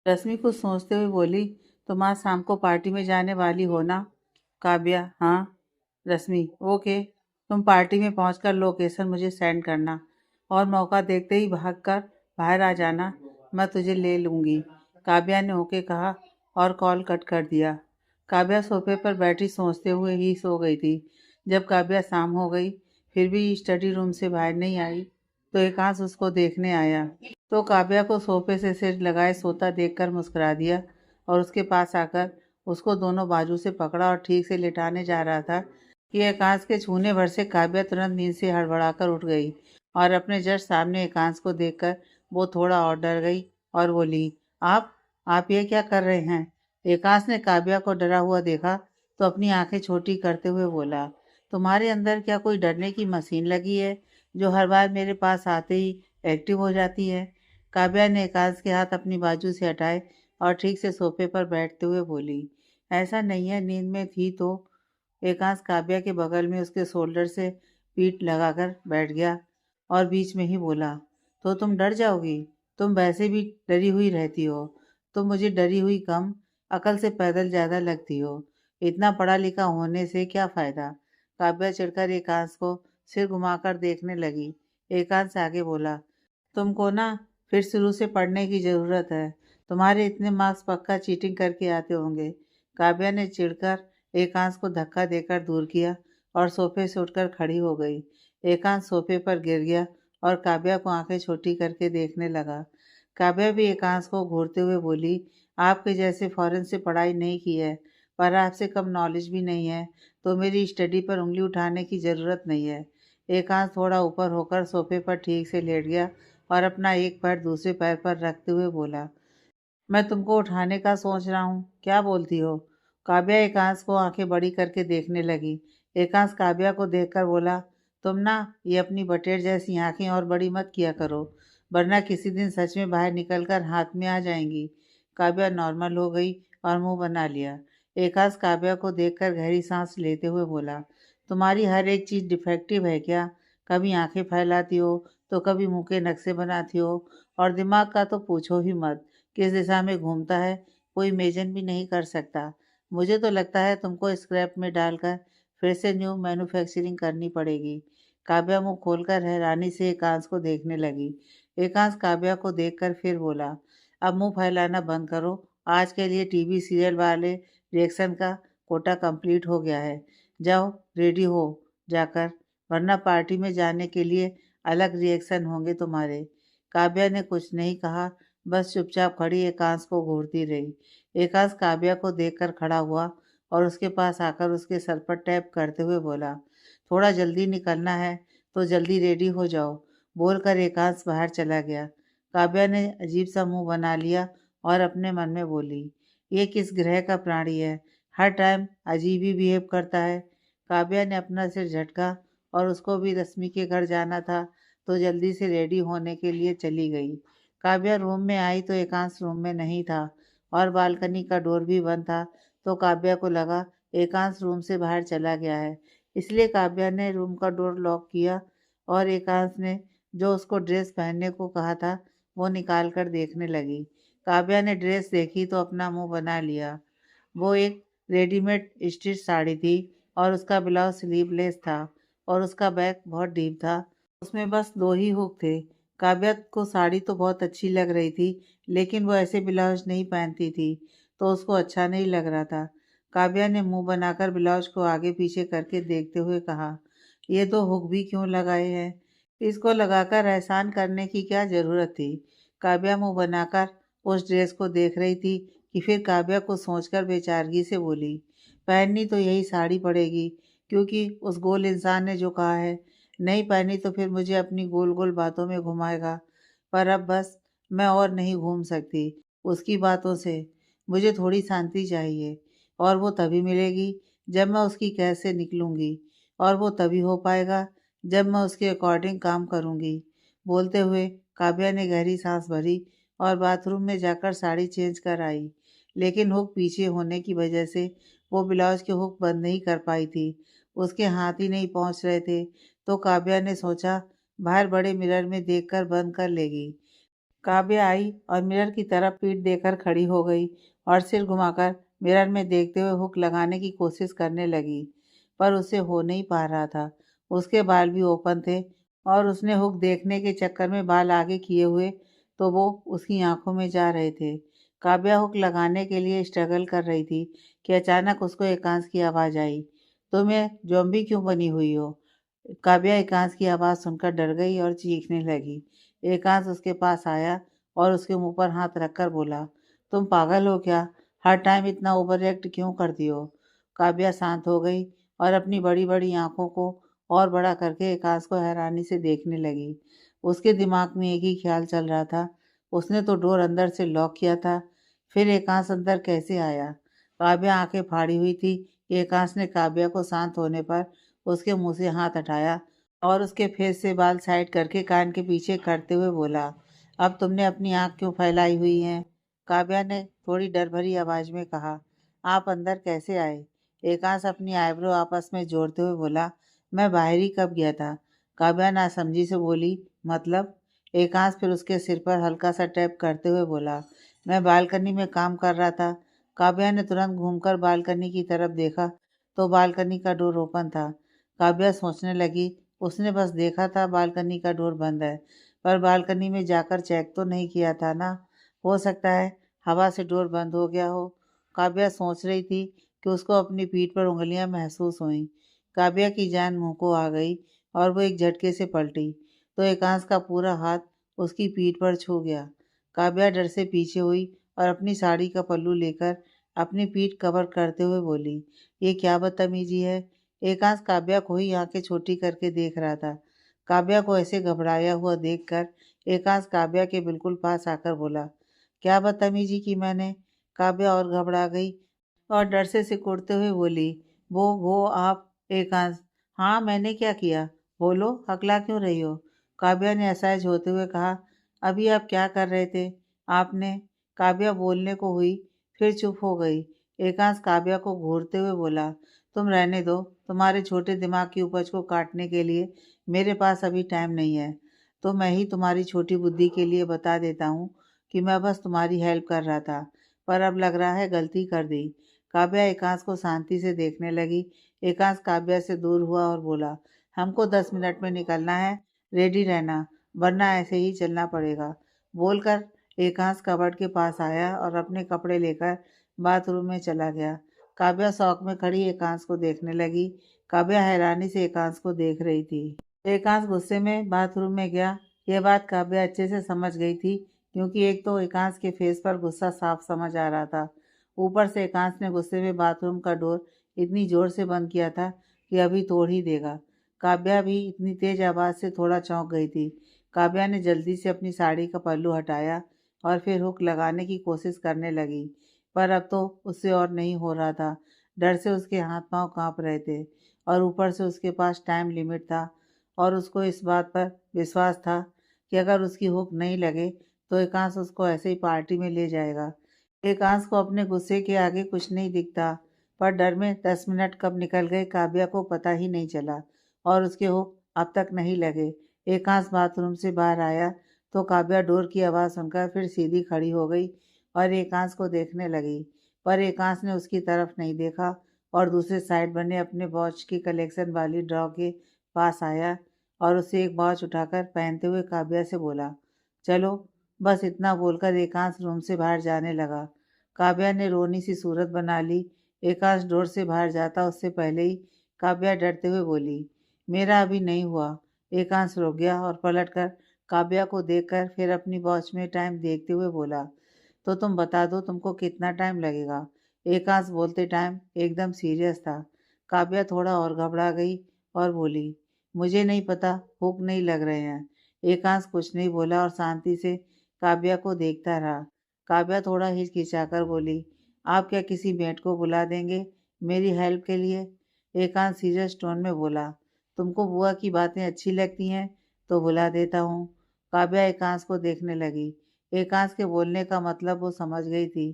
रश्मि कुछ सोचते हुए बोली, तुम आज शाम को पार्टी में जाने वाली हो ना? काव्या, हाँ। रश्मि, ओके। तुम पार्टी में पहुंचकर लोकेशन मुझे सेंड करना और मौका देखते ही भागकर बाहर आ जाना। मैं तुझे ले लूंगी। काव्या ने ओके कहा और कॉल कट कर दिया। काव्या सोफे पर बैठी सोचते हुए ही सो गई थी। जब काव्या शाम हो गई फिर भी स्टडी रूम से बाहर नहीं आई तो एकांश उसको देखने आया। तो काव्या को सोफे से सिर लगाए सोता देखकर मुस्कुरा दिया और उसके पास आकर उसको दोनों बाजू से पकड़ा और ठीक से लेटाने जा रहा था कि एकांश के छूने भर से काव्या तुरंत नींद से हड़बड़ाकर उठ गई और अपने जस्ट सामने एकांश को देखकर वो थोड़ा और डर गई और बोली, आप ये क्या कर रहे हैं? एकांश ने काव्या को डरा हुआ देखा तो अपनी आंखें छोटी करते हुए बोला, तुम्हारे अंदर क्या कोई डरने की मशीन लगी है जो हर बार मेरे पास आते ही एक्टिव हो जाती है? काव्या ने एकांश के हाथ अपनी बाजू से हटाए और ठीक से सोफे पर बैठते हुए बोली, ऐसा नहीं है, नींद में थी तो। एकांश काव्या के बगल में उसके शोल्डर से पीठ लगाकर बैठ गया और बीच में ही बोला, तो तुम डर जाओगी? तुम वैसे भी डरी हुई रहती हो। तुम मुझे डरी हुई कम, अकल से पैदल ज़्यादा लगती हो। इतना पढ़ा लिखा होने से क्या फ़ायदा? काव्या चिढ़कर एकांश को सिर घुमाकर देखने लगी। एकांश आगे बोला, तुमको ना फिर शुरू से पढ़ने की ज़रूरत है। तुम्हारे इतने मार्क्स पक्का चीटिंग करके आते होंगे। काव्या ने चिढ़कर एकांश को धक्का देकर दूर किया और सोफे से उठकर खड़ी हो गई। एकांश सोफे पर गिर गया और काव्या को आंखें छोटी करके देखने लगा। काव्या भी एकांश को घूरते हुए बोली, आपके जैसे फॉरेन से पढ़ाई नहीं की है पर आपसे कम नॉलेज भी नहीं है तो मेरी स्टडी पर उंगली उठाने की ज़रूरत नहीं है। एकांश थोड़ा ऊपर होकर सोफे पर ठीक से लेट गया और अपना एक पैर दूसरे पैर पर रखते हुए बोला, मैं तुमको उठाने का सोच रहा हूँ, क्या बोलती हो? काव्या एकांश को आंखें बड़ी करके देखने लगी। एकांश काव्या को देखकर बोला, तुम ना ये अपनी बटेर जैसी आंखें और बड़ी मत किया करो वरना किसी दिन सच में बाहर निकलकर हाथ में आ जाएंगी। काव्या नॉर्मल हो गई और मुंह बना लिया। एकांश काव्या को देखकर गहरी सांस लेते हुए बोला, तुम्हारी हर एक चीज़ डिफेक्टिव है क्या? कभी आंखें फैलाती हो तो कभी मुंह के नक्शे बनाती हो और दिमाग का तो पूछो ही मत, किस दिशा में घूमता है कोई इमेजिन भी नहीं कर सकता। मुझे तो लगता है तुमको स्क्रैप में डालकर फिर से न्यू मैन्युफैक्चरिंग करनी पड़ेगी। काव्या मुंह खोलकर हैरानी से एकांश को देखने लगी। एकांश काव्या को देखकर फिर बोला, अब मुंह फैलाना बंद करो। आज के लिए टीवी सीरियल वाले रिएक्शन का कोटा कंप्लीट हो गया है। जाओ रेडी हो जाकर, वरना पार्टी में जाने के लिए अलग रिएक्शन होंगे तुम्हारे। काव्या ने कुछ नहीं कहा, बस चुपचाप खड़ी एकांश को घूरती रही। एकांश काव्या को देखकर खड़ा हुआ और उसके पास आकर उसके सर पर टैप करते हुए बोला, थोड़ा जल्दी निकलना है तो जल्दी रेडी हो जाओ। बोलकर एकांश बाहर चला गया। काव्या ने अजीब सा मुंह बना लिया और अपने मन में बोली, ये किस ग्रह का प्राणी है, हर टाइम अजीब ही बिहेव करता है। काव्या ने अपना सिर झटका और उसको भी रश्मि के घर जाना था तो जल्दी से रेडी होने के लिए चली गई। काव्या रूम में आई तो एकांश रूम में नहीं था और बालकनी का डोर भी बंद था तो काव्या को लगा एकांश रूम से बाहर चला गया है। इसलिए काव्या ने रूम का डोर लॉक किया और एकांश ने जो उसको ड्रेस पहनने को कहा था वो निकाल कर देखने लगी। काव्या ने ड्रेस देखी तो अपना मुंह बना लिया। वो एक रेडीमेड स्टिच साड़ी थी और उसका ब्लाउज स्लीवलेस था और उसका बैक बहुत डीप था। उसमें बस दो ही हुक थे। काव्या को साड़ी तो बहुत अच्छी लग रही थी लेकिन वो ऐसे ब्लाउज नहीं पहनती थी तो उसको अच्छा नहीं लग रहा था। काव्या ने मुंह बनाकर ब्लाउज को आगे पीछे करके देखते हुए कहा, ये दो हुक भी क्यों लगाए हैं? इसको लगाकर एहसान करने की क्या ज़रूरत थी? काव्या मुंह बनाकर उस ड्रेस को देख रही थी कि फिर काव्या को सोचकर बेचारगी से बोली, पहननी तो यही साड़ी पड़ेगी क्योंकि उस गोल इंसान ने जो कहा है, नहीं पहनी तो फिर मुझे अपनी गोल गोल बातों में घुमाएगा। पर अब बस मैं और नहीं घूम सकती उसकी बातों से। मुझे थोड़ी शांति चाहिए और वो तभी मिलेगी जब मैं उसकी कैद से निकलूंगी और वो तभी हो पाएगा जब मैं उसके अकॉर्डिंग काम करूंगी। बोलते हुए काव्या ने गहरी सांस भरी और बाथरूम में जाकर साड़ी चेंज कर आई। लेकिन हुक पीछे होने की वजह से वो ब्लाउज के हुक बंद नहीं कर पाई थी। उसके हाथ ही नहीं पहुंच रहे थे तो काव्या ने सोचा बाहर बड़े मिरर में देखकर बंद कर लेगी। काव्या आई और मिरर की तरफ पीठ देकर खड़ी हो गई और सिर घुमाकर मिरर में देखते हुए हुक लगाने की कोशिश करने लगी, पर उसे हो नहीं पा रहा था। उसके बाल भी ओपन थे और उसने हुक देखने के चक्कर में बाल आगे किए हुए तो वो उसकी आंखों में जा रहे थे। काव्या हुक लगाने के लिए स्ट्रगल कर रही थी कि अचानक उसको एकांश की आवाज़ आई, तुम्हें ज़ॉम्बी क्यों बनी हुई हो? काव्या एकांश की आवाज़ सुनकर डर गई और चीखने लगी। एकांश उसके पास आया और उसके मुंह पर हाथ रखकर बोला, तुम पागल हो क्या? हर टाइम इतना ओवर रिएक्ट क्यों करती हो? काव्या शांत हो गई और अपनी बड़ी बड़ी आंखों को और बड़ा करके एकांश को हैरानी से देखने लगी। उसके दिमाग में एक ही ख्याल चल रहा था, उसने तो डोर अंदर से लॉक किया था, फिर एकांश अंदर कैसे आया? काव्या आंखें फाड़ी हुई थी कि एकांश ने काव्या को शांत होने पर उसके मुंह से हाथ हटाया और उसके फेस से बाल साइड करके कान के पीछे करते हुए बोला, अब तुमने अपनी आंख क्यों फैलाई हुई है? काव्या ने थोड़ी डर भरी आवाज में कहा, आप अंदर कैसे आए? एकांश अपनी आईब्रो आपस में जोड़ते हुए बोला, मैं बाहर ही कब गया था? काव्या नासमझी से बोली, मतलब? एकांश फिर उसके सिर पर हल्का सा टैप करते हुए बोला, मैं बालकनी में काम कर रहा था। काव्या ने तुरंत घूमकर बालकनी की तरफ देखा तो बालकनी का डोर ओपन था। काव्या सोचने लगी, उसने बस देखा था बालकनी का डोर बंद है, पर बालकनी में जाकर चेक तो नहीं किया था ना। हो सकता है हवा से डोर बंद हो गया हो। काव्या सोच रही थी कि उसको अपनी पीठ पर उंगलियां महसूस हुईं। काव्या की जान मुंह को आ गई और वो एक झटके से पलटी तो एकांश का पूरा हाथ उसकी पीठ पर छू गया। काव्या डर से पीछे हुई और अपनी साड़ी का पल्लू लेकर अपनी पीठ कवर करते हुए बोली, ये क्या बदतमीजी है? एकांश काव्या को ही आंखें छोटी करके देख रहा था। काव्या को ऐसे घबराया हुआ देखकर एकांश काव्या के बिल्कुल पास आकर बोला, क्या बदतमीजी की मैंने? काव्या और घबरा गई और डर से सिकुड़ते हुए बोली, वो आप? एकांश, हाँ मैंने क्या किया? बोलो, हकला क्यों रही हो? काव्या ने असहज होते हुए कहा, अभी आप क्या कर रहे थे? आपने? काव्या बोलने को हुई, फिर चुप हो गई। एकांश काव्या को घूरते हुए बोला, तुम रहने दो, तुम्हारे छोटे दिमाग की उपज को काटने के लिए मेरे पास अभी टाइम नहीं है। तो मैं ही तुम्हारी छोटी बुद्धि के लिए बता देता हूँ कि मैं बस तुम्हारी हेल्प कर रहा था, पर अब लग रहा है गलती कर दी। काव्या एकांश को शांति से देखने लगी। एकांश काव्या से दूर हुआ और बोला, हमको 10 मिनट में निकलना है, रेडी रहना, वरना ऐसे ही चलना पड़ेगा। बोलकर एकांश कबर्ड के पास आया और अपने कपड़े लेकर बाथरूम में चला गया। काव्या शौक में खड़ी एकांश को देखने लगी। काव्या हैरानी से एकांश को देख रही थी। एकांश गुस्से में बाथरूम में गया। यह बात काव्या अच्छे से समझ गई थी, क्योंकि एक तो एकांश के फेस पर गुस्सा साफ समझ आ रहा था, ऊपर से एकांश ने गुस्से में बाथरूम का डोर इतनी जोर से बंद किया था कि अभी तोड़ ही देगा। काव्या भी इतनी तेज आवाज़ से थोड़ा चौंक गई थी। काव्या ने जल्दी से अपनी साड़ी का पल्लू हटाया और फिर हुक लगाने की कोशिश करने लगी, पर अब तो उससे और नहीं हो रहा था। डर से उसके हाथ पांव कांप रहे थे और ऊपर से उसके पास टाइम लिमिट था और उसको इस बात पर विश्वास था कि अगर उसकी हुक नहीं लगे तो एकांश उसको ऐसे ही पार्टी में ले जाएगा। एकांश को अपने गुस्से के आगे कुछ नहीं दिखता, पर डर में 10 मिनट कब निकल गए काव्या को पता ही नहीं चला और उसके हुक अब तक नहीं लगे। एकांश बाथरूम से बाहर आया तो काव्या डोर की आवाज़ सुनकर फिर सीधी खड़ी हो गई और एकांश को देखने लगी, पर एकांश ने उसकी तरफ नहीं देखा और दूसरे साइड बने अपने वॉच की कलेक्शन वाली ड्रॉ के पास आया और उसे एक वॉच उठाकर पहनते हुए काव्या से बोला, चलो। बस इतना बोलकर एकांश रूम से बाहर जाने लगा। काव्या ने रोनी सी सूरत बना ली। एकांश डोर से बाहर जाता उससे पहले ही काव्या डरते हुए बोली, मेरा अभी नहीं हुआ। एकांश रुक गया और पलटकर काव्या को देखकर फिर अपनी वॉच में टाइम देखते हुए बोला, तो तुम बता दो तुमको कितना टाइम लगेगा? एकांश बोलते टाइम एकदम सीरियस था। काव्या थोड़ा और घबरा गई और बोली, मुझे नहीं पता, हुक नहीं लग रहे हैं। एकांश कुछ नहीं बोला और शांति से काव्या को देखता रहा। काव्या थोड़ा हिचकिचाकर बोली, आप क्या किसी मेड को बुला देंगे मेरी हेल्प के लिए? एकांश सीरियस टोन में बोला, तुमको बुआ की बातें अच्छी लगती हैं तो बुला देता हूँ। काव्या एकांश को देखने लगी। एकांश के बोलने का मतलब वो समझ गई थी।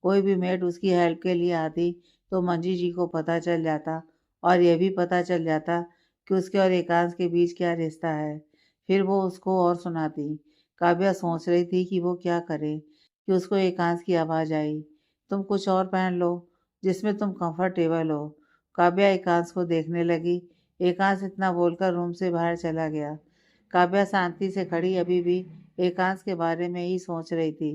कोई भी मेड उसकी हेल्प के लिए आती तो मंजी जी को पता चल जाता और यह भी पता चल जाता कि उसके और एकांश के बीच क्या रिश्ता है। फिर वो उसको और सुनाती। काव्या सोच रही थी कि वो क्या करे कि उसको एकांश की आवाज़ आई, तुम कुछ और पहन लो जिसमें तुम कंफर्टेबल हो। काव्या एकांश को देखने लगी। एकांश इतना बोलकर रूम से बाहर चला गया। काव्या शांति से खड़ी अभी भी एकांश के बारे में ही सोच रही थी।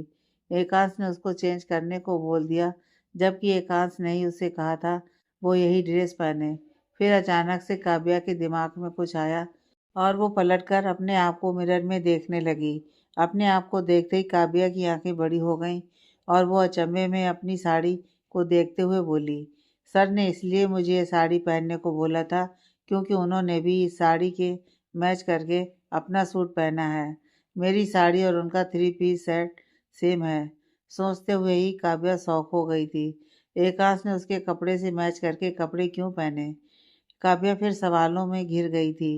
एकांश ने उसको चेंज करने को बोल दिया, जबकि एकांश ने ही उसे कहा था वो यही ड्रेस पहने। फिर अचानक से काव्या के दिमाग में कुछ आया और वो पलटकर अपने आप को मिरर में देखने लगी। अपने आप को देखते ही काव्या की आंखें बड़ी हो गईं और वो अचंभे में अपनी साड़ी को देखते हुए बोली, सर ने इसलिए मुझे ये साड़ी पहनने को बोला था क्योंकि उन्होंने भी इस साड़ी के मैच करके अपना सूट पहना है। मेरी साड़ी और उनका 3 पीस सेट सेम है। सोचते हुए ही काव्या शॉक हो गई थी। एकांश ने उसके कपड़े से मैच करके कपड़े क्यों पहने? काव्या फिर सवालों में घिर गई थी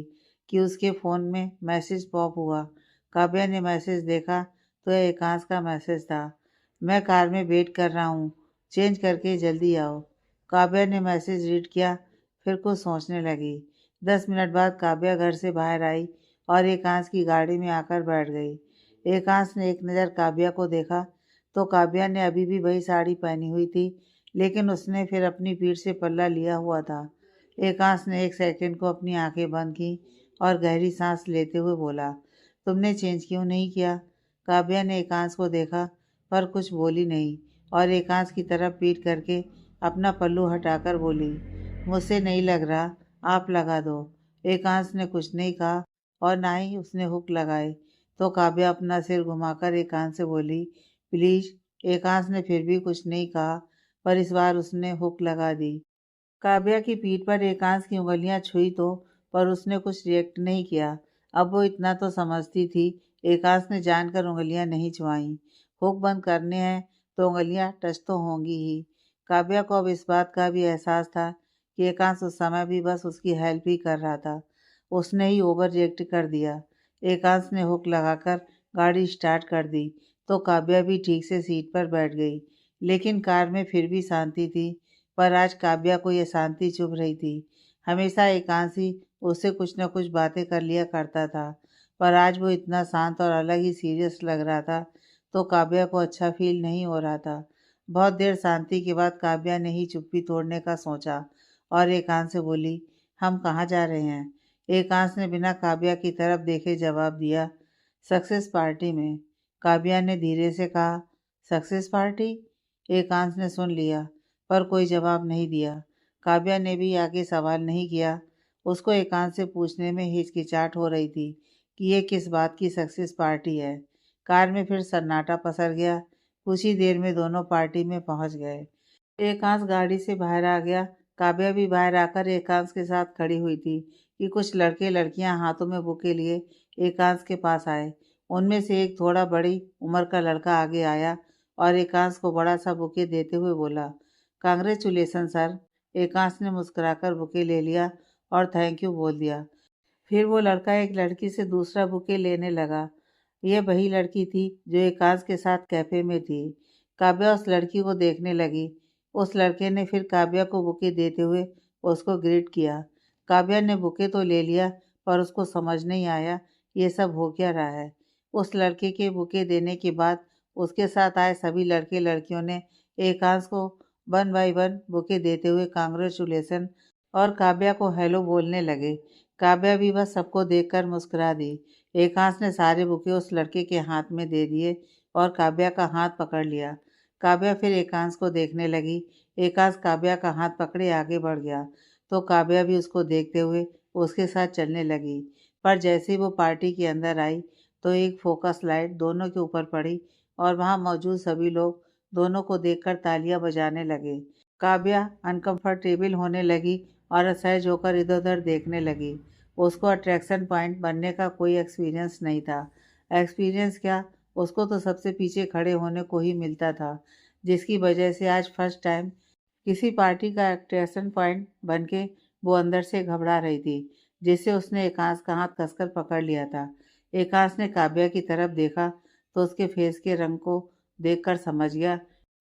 कि उसके फ़ोन में मैसेज पॉप हुआ। काव्या ने मैसेज देखा तो यह एकांश का मैसेज था, मैं कार में वेट कर रहा हूँ, चेंज करके जल्दी आओ। काव्या ने मैसेज रीड किया, फिर कुछ सोचने लगी। 10 मिनट बाद काव्या घर से बाहर आई और एकांश की गाड़ी में आकर बैठ गई। एकांश ने एक नज़र काव्या को देखा तो काव्या ने अभी भी वही साड़ी पहनी हुई थी, लेकिन उसने फिर अपनी पीठ से पल्ला लिया हुआ था। एकांश ने एक सेकंड को अपनी आंखें बंद की और गहरी सांस लेते हुए बोला, तुमने चेंज क्यों नहीं किया? काव्या ने एकांश को देखा पर कुछ बोली नहीं और एकांश की तरफ पीठ करके अपना पल्लू हटाकर बोली, मुझसे नहीं लग रहा, आप लगा दो। एकांश ने कुछ नहीं कहा और ना ही उसने हुक लगाए तो काव्या अपना सिर घुमाकर एकांश से बोली, प्लीज। एकांश ने फिर भी कुछ नहीं कहा पर इस बार उसने हुक लगा दी। काव्या की पीठ पर एकांश की उंगलियां छुई तो पर उसने कुछ रिएक्ट नहीं किया। अब वो इतना तो समझती थी, एकांश ने जानकर उंगलियां नहीं छुआईं। हुक बंद करने हैं तो उंगलियां टच तो होंगी ही। काव्या को अब इस बात का भी एहसास था कि एकांश उस समय भी बस उसकी हेल्प ही कर रहा था। उसने ही ओवर रिएक्ट कर दिया। एकांश ने हुक लगाकर गाड़ी स्टार्ट कर दी तो काव्या भी ठीक से सीट पर बैठ गई। लेकिन कार में फिर भी शांति थी, पर आज काव्या को यह शांति चुभ रही थी। हमेशा एकांशी उससे कुछ न कुछ बातें कर लिया करता था, पर आज वो इतना शांत और अलग ही सीरियस लग रहा था तो काव्या को अच्छा फील नहीं हो रहा था। बहुत देर शांति के बाद काव्या ने ही चुप्पी तोड़ने का सोचा और एकांश से बोली, हम कहाँ जा रहे हैं? एकांश ने बिना काव्या की तरफ देखे जवाब दिया, सक्सेस पार्टी में। काव्या ने धीरे से कहा, सक्सेस पार्टी? एकांश ने सुन लिया पर कोई जवाब नहीं दिया। काव्या ने भी आगे सवाल नहीं किया। उसको एकांश से पूछने में हिचकिचाहट हो रही थी कि ये किस बात की सक्सेस पार्टी है। कार में फिर सन्नाटा पसर गया। कुछ ही देर में दोनों पार्टी में पहुंच गए। एकांश गाड़ी से बाहर आ गया। काव्या भी बाहर आकर एकांश के साथ खड़ी हुई थी कि कुछ लड़के लड़कियां हाथों में बुके लिए एकांश के पास आए। उनमें से एक थोड़ा बड़ी उम्र का लड़का आगे आया और एकांश को बड़ा सा बुके देते हुए बोला, कांग्रेचुलेसन सर। एकांश ने मुस्कुराकर बुके ले लिया और थैंक यू बोल दिया। फिर वो लड़का एक लड़की से दूसरा बुके लेने लगा। यह वही लड़की थी जो एकांश के साथ कैफे में थी। काव्या उस लड़की को देखने लगी। उस लड़के ने फिर काव्या को बुके देते हुए उसको ग्रीट किया। काव्या ने बुके तो ले लिया पर उसको समझ नहीं आया ये सब हो क्या रहा है। उस लड़के के बुके देने के बाद उसके साथ आए सभी लड़के लड़कियों ने एकांश को 1 बाय 1 बुके देते हुए कांग्रेचुलेसन और काव्या को हेलो बोलने लगे। काव्या भी बस सबको देखकर मुस्कुरा दी। एकांश ने सारे बुके उस लड़के के हाथ में दे दिए और काव्या का हाथ पकड़ लिया। काव्या फिर एकांश को देखने लगी। एकांश काव्या का हाथ पकड़े आगे बढ़ गया तो काव्या भी उसको देखते हुए उसके साथ चलने लगी। पर जैसे ही वो पार्टी के अंदर आई तो एक फोकस लाइट दोनों के ऊपर पड़ी और वहां मौजूद सभी लोग दोनों को देखकर तालियां बजाने लगे। काव्या अनकंफर्टेबल होने लगी और असहज होकर इधर उधर देखने लगी। उसको अट्रैक्शन पॉइंट बनने का कोई एक्सपीरियंस नहीं था। एक्सपीरियंस क्या, उसको तो सबसे पीछे खड़े होने को ही मिलता था, जिसकी वजह से आज फर्स्ट टाइम किसी पार्टी का अट्रैक्शन पॉइंट बन के वो अंदर से घबरा रही थी, जिससे उसने एकांश का हाथ कसकर पकड़ लिया था। एकांश ने काव्या की तरफ देखा तो उसके फेस के रंग को देखकर समझ गया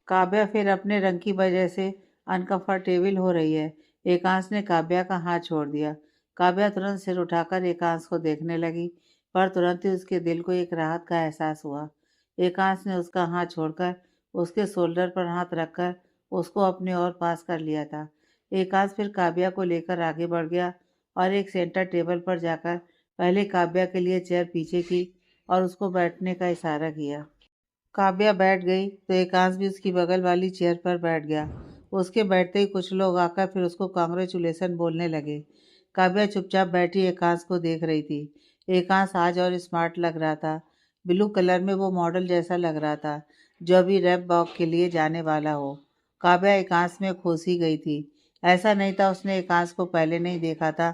काव्या फिर अपने रंग की वजह से अनकंफर्टेबल हो रही है। एकांश ने काव्या का हाथ छोड़ दिया। काव्या तुरंत सिर उठाकर एकांश को देखने लगी। पर तुरंत ही उसके दिल को एक राहत का एहसास हुआ। एकांश ने उसका हाथ छोड़कर उसके शोल्डर पर हाथ रखकर उसको अपने और पास कर लिया था। एकांश फिर काव्या को लेकर आगे बढ़ गया और एक सेंटर टेबल पर जाकर पहले काव्या के लिए चेयर पीछे की और उसको बैठने का इशारा किया। काव्या बैठ गई तो एकांश भी उसकी बगल वाली चेयर पर बैठ गया। उसके बैठते ही कुछ लोग आकर फिर उसको कांग्रेचुलेसन बोलने लगे। काव्या चुपचाप बैठी एकांश को देख रही थी। एकांश आज और स्मार्ट लग रहा था। ब्लू कलर में वो मॉडल जैसा लग रहा था जो अभी रैप वॉक के लिए जाने वाला हो। काव्या एकांश में खुश ही गई थी। ऐसा नहीं था उसने एकांश को पहले नहीं देखा था,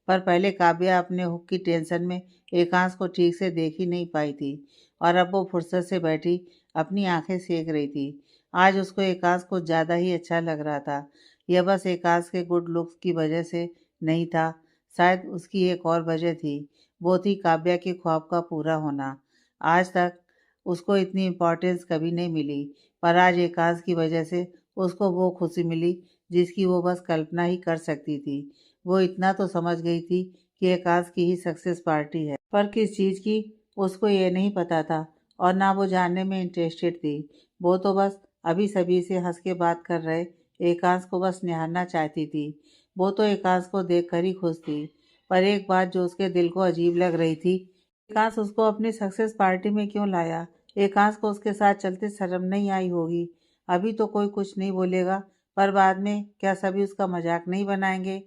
पर पहले काव्या अपने हुक की टेंशन में एकांश को ठीक से देख ही नहीं पाई थी और अब वो फुर्सत से बैठी अपनी आंखें सेक रही थी। आज उसको एकांश कुछ ज़्यादा ही अच्छा लग रहा था। यह बस एकांश के गुड लुक्स की वजह से नहीं था, शायद उसकी एक और वजह थी। वो थी काव्या के ख्वाब का पूरा होना। आज तक उसको इतनी इम्पोर्टेंस कभी नहीं मिली, पर आज एकांश की वजह से उसको वो खुशी मिली जिसकी वो बस कल्पना ही कर सकती थी। वो इतना तो समझ गई थी कि एकांश की ही सक्सेस पार्टी है, पर किस चीज़ की उसको ये नहीं पता था और ना वो जानने में इंटरेस्टेड थी। वो तो बस अभी सभी से हंस के बात कर रहे एकांश को बस निहारना चाहती थी। वो तो एकांश को देखकर ही खुश थी, पर एक बात जो उसके दिल को अजीब लग रही थी, एकांश उसको अपनी सक्सेस पार्टी में क्यों लाया। एकांश को उसके साथ चलते शर्म नहीं आई होगी। अभी तो कोई कुछ नहीं बोलेगा, पर बाद में क्या सभी उसका मजाक नहीं बनाएंगे।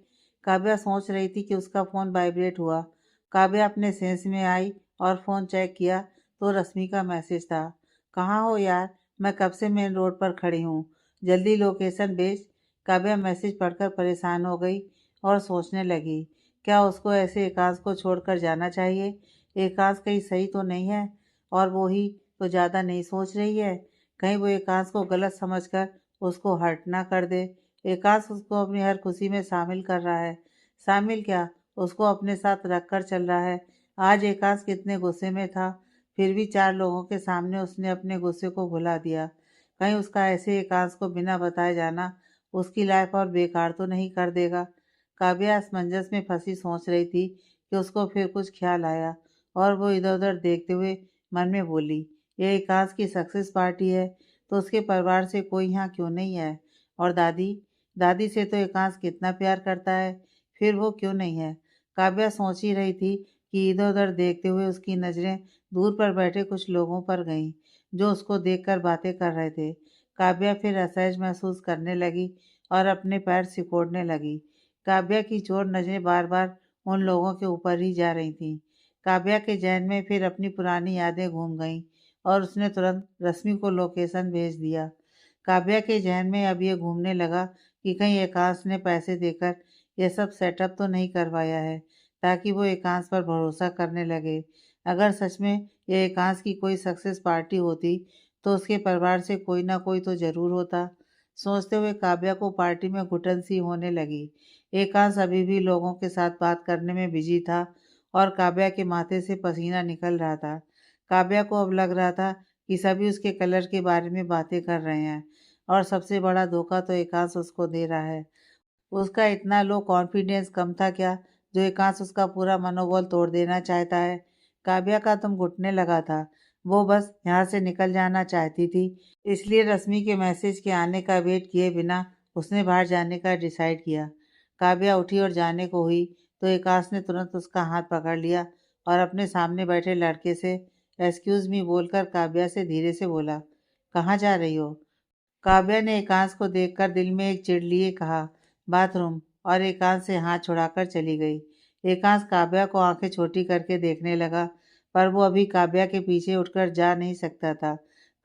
काव्या सोच रही थी कि उसका फ़ोन वाइब्रेट हुआ। काव्या अपने सेंस में आई और फ़ोन चेक किया तो रश्मि का मैसेज था। कहाँ हो यार, मैं कब से मेन रोड पर खड़ी हूँ, जल्दी लोकेशन भेज। काव्या मैसेज पढ़कर परेशान हो गई और सोचने लगी, क्या उसको ऐसे एकांश को छोड़कर जाना चाहिए। एकांश कहीं सही तो नहीं है और वो ही तो ज़्यादा नहीं सोच रही है। कहीं वो एकांश को गलत समझकर उसको हर्ट ना कर दे। एकांश उसको अपनी हर खुशी में शामिल कर रहा है। शामिल क्या, उसको अपने साथ रख कर चल रहा है। आज एकांश कितने गुस्से में था, फिर भी 4 लोगों के सामने उसने अपने गुस्से को भुला दिया। कहीं उसका ऐसे एकांश को बिना बताए जाना उसकी लाइफ और बेकार तो नहीं कर देगा। काव्या असमंजस में फंसी सोच रही थी कि उसको फिर कुछ ख्याल आया और वो इधर उधर देखते हुए मन में बोली, ये एकांश की सक्सेस पार्टी है तो उसके परिवार से कोई यहाँ क्यों नहीं है। और दादी, दादी से तो एकांश कितना प्यार करता है, फिर वो क्यों नहीं है। काव्या सोच ही रही थी कि इधर उधर देखते हुए उसकी नज़रें दूर पर बैठे कुछ लोगों पर गईं जो उसको देखकर बातें कर रहे थे। काव्या फिर असहज महसूस करने लगी और अपने पैर सिकोड़ने लगी। काव्या की चोर नज़रें बार बार उन लोगों के ऊपर ही जा रही थीं। काव्या के जहन में फिर अपनी पुरानी यादें घूम गईं और उसने तुरंत रश्मि को लोकेशन भेज दिया। काव्या के जहन में अब ये घूमने लगा कि कहीं एकांश ने पैसे देकर यह सब सेटअप तो नहीं करवाया है ताकि वो एकांश पर भरोसा करने लगे। अगर सच में यह एकांश की कोई सक्सेस पार्टी होती तो उसके परिवार से कोई ना कोई तो जरूर होता। सोचते हुए काव्या को पार्टी में घुटन सी होने लगी। एकांश अभी भी लोगों के साथ बात करने में बिजी था और काव्या के माथे से पसीना निकल रहा था। काव्या को अब लग रहा था कि सभी उसके कलर के बारे में बातें कर रहे हैं और सबसे बड़ा धोखा तो एकांश उसको दे रहा है। उसका इतना लो कॉन्फिडेंस कम था क्या, जो एकांश उसका पूरा मनोबल तोड़ देना चाहता है। काव्या का दम घुटने लगा था। वो बस यहाँ से निकल जाना चाहती थी, इसलिए रश्मि के मैसेज के आने का वेट किए बिना उसने बाहर जाने का डिसाइड किया। काव्या उठी और जाने को हुई तो एकांश ने तुरंत उसका हाथ पकड़ लिया और अपने सामने बैठे लड़के से एक्सक्यूज मी बोलकर काव्या से धीरे से बोला, कहाँ जा रही हो। काव्या ने एकांश को देखकर दिल में एक चिढ़ लिए कहा, बाथरूम, और एकांश से हाथ छुड़ाकर चली गई। एकांश काव्या को आंखें छोटी करके देखने लगा, पर वो अभी काव्या के पीछे उठकर जा नहीं सकता था।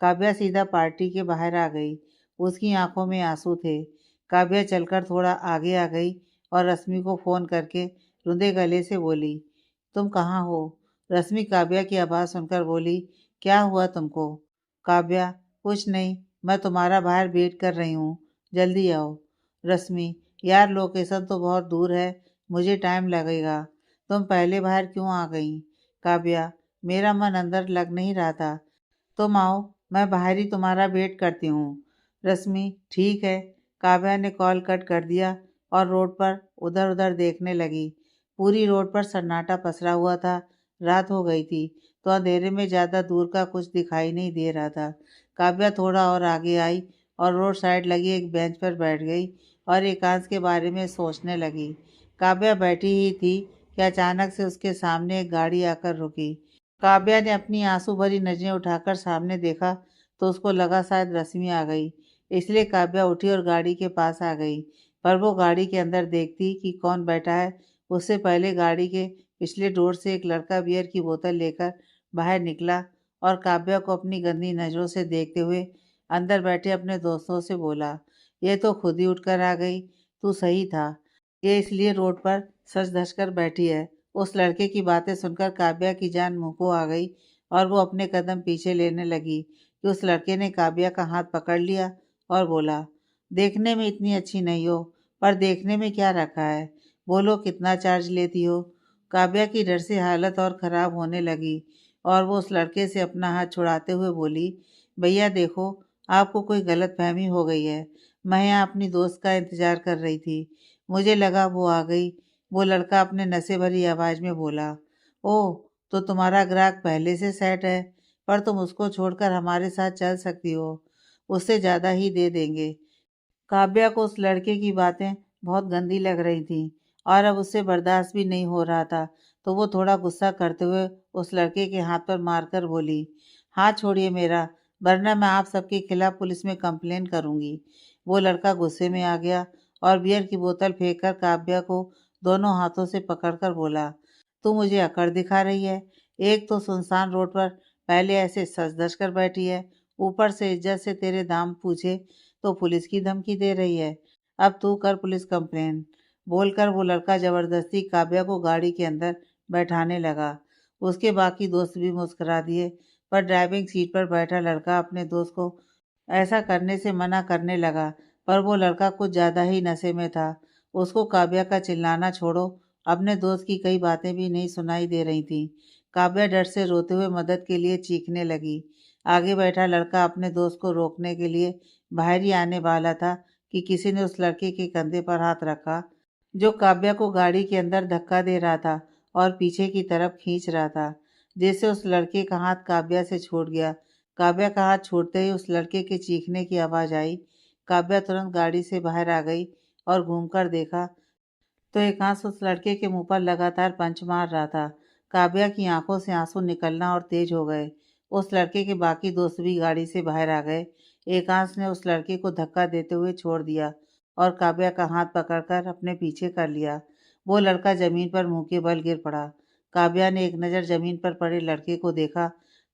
काव्या सीधा पार्टी के बाहर आ गई। उसकी आंखों में आंसू थे। काव्या चलकर थोड़ा आगे आ गई और रश्मि को फ़ोन करके रुंधे गले से बोली, तुम कहाँ हो। रश्मि काव्या की आवाज़ सुनकर बोली, क्या हुआ तुमको। काव्या, कुछ नहीं, मैं तुम्हारा बाहर वेट कर रही हूँ, जल्दी आओ। रश्मि, यार लोकेशन तो बहुत दूर है, मुझे टाइम लगेगा, तुम पहले बाहर क्यों आ गई। काव्या, मेरा मन अंदर लग नहीं रहा था, तुम आओ, मैं बाहर ही तुम्हारा वेट करती हूँ। रश्मि, ठीक है। काव्या ने कॉल कट कर दिया और रोड पर उधर उधर देखने लगी। पूरी रोड पर सन्नाटा पसरा हुआ था। रात हो गई थी, तो अंधेरे में ज़्यादा दूर का कुछ दिखाई नहीं दे रहा था। काव्या थोड़ा और आगे आई और रोड साइड लगी एक बेंच पर बैठ गई और एकांत के बारे में सोचने लगी। काव्या बैठी ही थी कि अचानक से उसके सामने एक गाड़ी आकर रुकी। काव्या ने अपनी आंसू भरी नजरें उठाकर सामने देखा तो उसको लगा शायद रश्मि आ गई, इसलिए काव्या उठी और गाड़ी के पास आ गई। पर वो गाड़ी के अंदर देखती कि कौन बैठा है, उससे पहले गाड़ी के पिछले डोर से एक लड़का बियर की बोतल लेकर बाहर निकला और काव्या को अपनी गंदी नज़रों से देखते हुए अंदर बैठे अपने दोस्तों से बोला, ये तो खुद ही उठकर आ गई, तू सही था, ये इसलिए रोड पर सच धज कर बैठी है। उस लड़के की बातें सुनकर काव्या की जान मुंह को आ गई और वो अपने कदम पीछे लेने लगी कि उस लड़के ने काव्या का हाथ पकड़ लिया और बोला, देखने में इतनी अच्छी नहीं हो, पर देखने में क्या रखा है, बोलो कितना चार्ज लेती हो। काव्या की डर से हालत और ख़राब होने लगी और वो उस लड़के से अपना हाथ छुड़ाते हुए बोली, भैया देखो, आपको कोई गलत फहमी हो गई है, मैं यहाँ अपनी दोस्त का इंतज़ार कर रही थी, मुझे लगा वो आ गई। वो लड़का अपने नशे भरी आवाज़ में बोला, ओह, तो तुम्हारा ग्राहक पहले से सेट है, पर तुम उसको छोड़कर हमारे साथ चल सकती हो, उससे ज़्यादा ही दे देंगे। काव्या को उस लड़के की बातें बहुत गंदी लग रही थीं और अब उससे बर्दाश्त भी नहीं हो रहा था, तो वो थोड़ा गुस्सा करते हुए उस लड़के के हाथ पर मारकर बोली, हाथ छोड़िए मेरा, वरना मैं आप सबके खिलाफ पुलिस में कंप्लेन करूंगी। वो लड़का गुस्से में आ गया और बियर की बोतल फेंककर काव्या को दोनों हाथों से पकड़कर बोला, तू मुझे अकड़ दिखा रही है, एक तो सुनसान रोड पर पहले ऐसे सज धज कर बैठी है, ऊपर से इज्जत से तेरे दाम पूछे तो पुलिस की धमकी दे रही है, अब तू कर पुलिस कंप्लेन। बोलकर वो लड़का जबरदस्ती काव्या को गाड़ी के अंदर बैठाने लगा। उसके बाकी दोस्त भी मुस्कुरा दिए, पर ड्राइविंग सीट पर बैठा लड़का अपने दोस्त को ऐसा करने से मना करने लगा, पर वो लड़का कुछ ज़्यादा ही नशे में था। उसको काव्या का चिल्लाना छोड़ो, अपने दोस्त की कई बातें भी नहीं सुनाई दे रही थीं। काव्या डर से रोते हुए मदद के लिए चीखने लगी। आगे बैठा लड़का अपने दोस्त को रोकने के लिए बाहर ही आने वाला था कि किसी ने उस लड़के के कंधे पर हाथ रखा, जो काव्या को गाड़ी के अंदर धक्का दे रहा था और पीछे की तरफ खींच रहा था, जिससे उस लड़के का हाथ काव्या से छूट गया। काव्या का हाथ छूटते ही उस लड़के के चीखने की आवाज़ आई। काव्या तुरंत गाड़ी से बाहर आ गई और घूमकर देखा तो एकांश उस लड़के के मुंह पर लगातार पंच मार रहा था। काव्या की आंखों से आंसू निकलना और तेज हो गए। उस लड़के के बाकी दोस्त भी गाड़ी से बाहर आ गए। एकांश ने उस लड़के को धक्का देते हुए छोड़ दिया और काव्या का हाथ पकड़कर अपने पीछे कर लिया। वो लड़का जमीन पर मुंह के बल गिर पड़ा। काव्या ने एक नज़र जमीन पर पड़े लड़के को देखा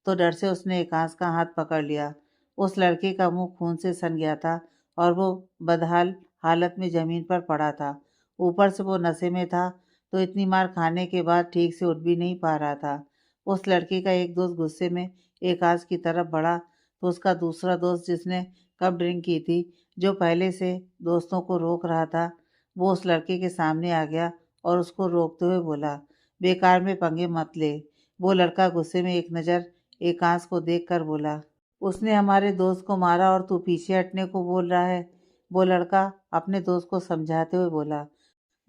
तो डर से उसने एकांश का हाथ पकड़ लिया। उस लड़के का मुंह खून से सन गया था और वो बदहाल हालत में जमीन पर पड़ा था। ऊपर से वो नशे में था, तो इतनी मार खाने के बाद ठीक से उठ भी नहीं पा रहा था। उस लड़के का एक दोस्त गुस्से में एकाज की तरफ बढ़ा तो उसका दूसरा दोस्त, जिसने कब ड्रिंक की थी, जो पहले से दोस्तों को रोक रहा था, वो उस लड़के के सामने आ गया और उसको रोकते हुए बोला, बेकार में पंगे मत ले। वो लड़का गुस्से में एक नज़र एकांश को देख कर बोला, उसने हमारे दोस्त को मारा और तू पीछे हटने को बोल रहा है। वो लड़का अपने दोस्त को समझाते हुए बोला,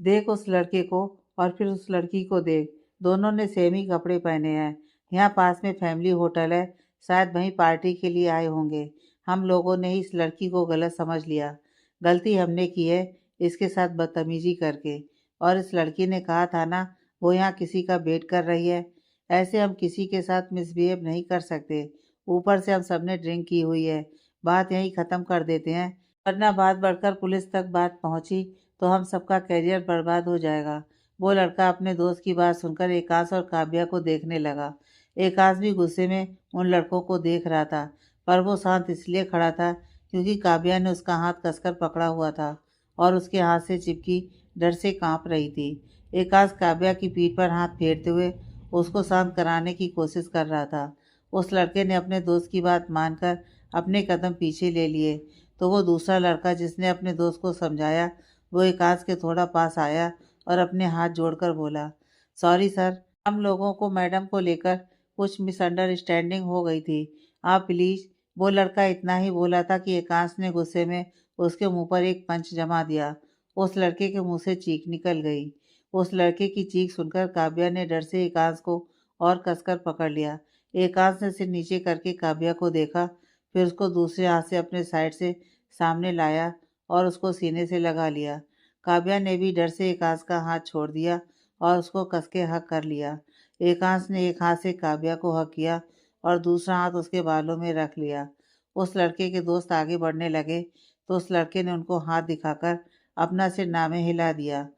देख उस लड़के को और फिर उस लड़की को देख, दोनों ने सेम ही कपड़े पहने हैं। यहाँ पास में फैमिली होटल है, शायद वहीं पार्टी के लिए आए होंगे। हम लोगों ने ही इस लड़की को गलत समझ लिया। गलती हमने की है इसके साथ बदतमीजी करके। और इस लड़की ने कहा था ना, वो यहाँ किसी का वेट कर रही है। ऐसे हम किसी के साथ मिसबिहेव नहीं कर सकते। ऊपर से हम सबने ड्रिंक की हुई है। बात यहीं ख़त्म कर देते हैं, वरना बात बढ़कर पुलिस तक बात पहुँची तो हम सबका करियर बर्बाद हो जाएगा। वो लड़का अपने दोस्त की बात सुनकर एकांश और काव्या को देखने लगा। एकांश भी गुस्से में उन लड़कों को देख रहा था, पर वो शांत इसलिए खड़ा था क्योंकि काव्या ने उसका हाथ कसकर पकड़ा हुआ था और उसके हाथ से चिपकी डर से कांप रही थी। एकांश काव्या की पीठ पर हाथ फेरते हुए उसको शांत कराने की कोशिश कर रहा था। उस लड़के ने अपने दोस्त की बात मानकर अपने कदम पीछे ले लिए, तो वो दूसरा लड़का, जिसने अपने दोस्त को समझाया, वो एकांश के थोड़ा पास आया और अपने हाथ जोड़कर बोला, सॉरी सर, हम लोगों को मैडम को लेकर कुछ मिसअंडरस्टैंडिंग हो गई थी, आप प्लीज़। वो लड़का इतना ही बोला था कि एकांश ने गुस्से में उसके मुंह पर एक पंच जमा दिया। उस लड़के के मुंह से चीख निकल गई। उस लड़के की चीख सुनकर काव्या ने डर से एकांश को और कसकर पकड़ लिया। एकांश ने सिर नीचे करके काव्या को देखा, फिर उसको दूसरे हाथ से अपने साइड से सामने लाया और उसको सीने से लगा लिया। काव्या ने भी डर से एकांश का हाथ छोड़ दिया और उसको कस के हक कर लिया। एकांश ने एक हाथ से काव्या को हक किया और दूसरा हाथ उसके बालों में रख लिया। उस लड़के के दोस्त आगे बढ़ने लगे तो उस लड़के ने उनको हाथ दिखाकर अपना सिर नामे हिला दिया।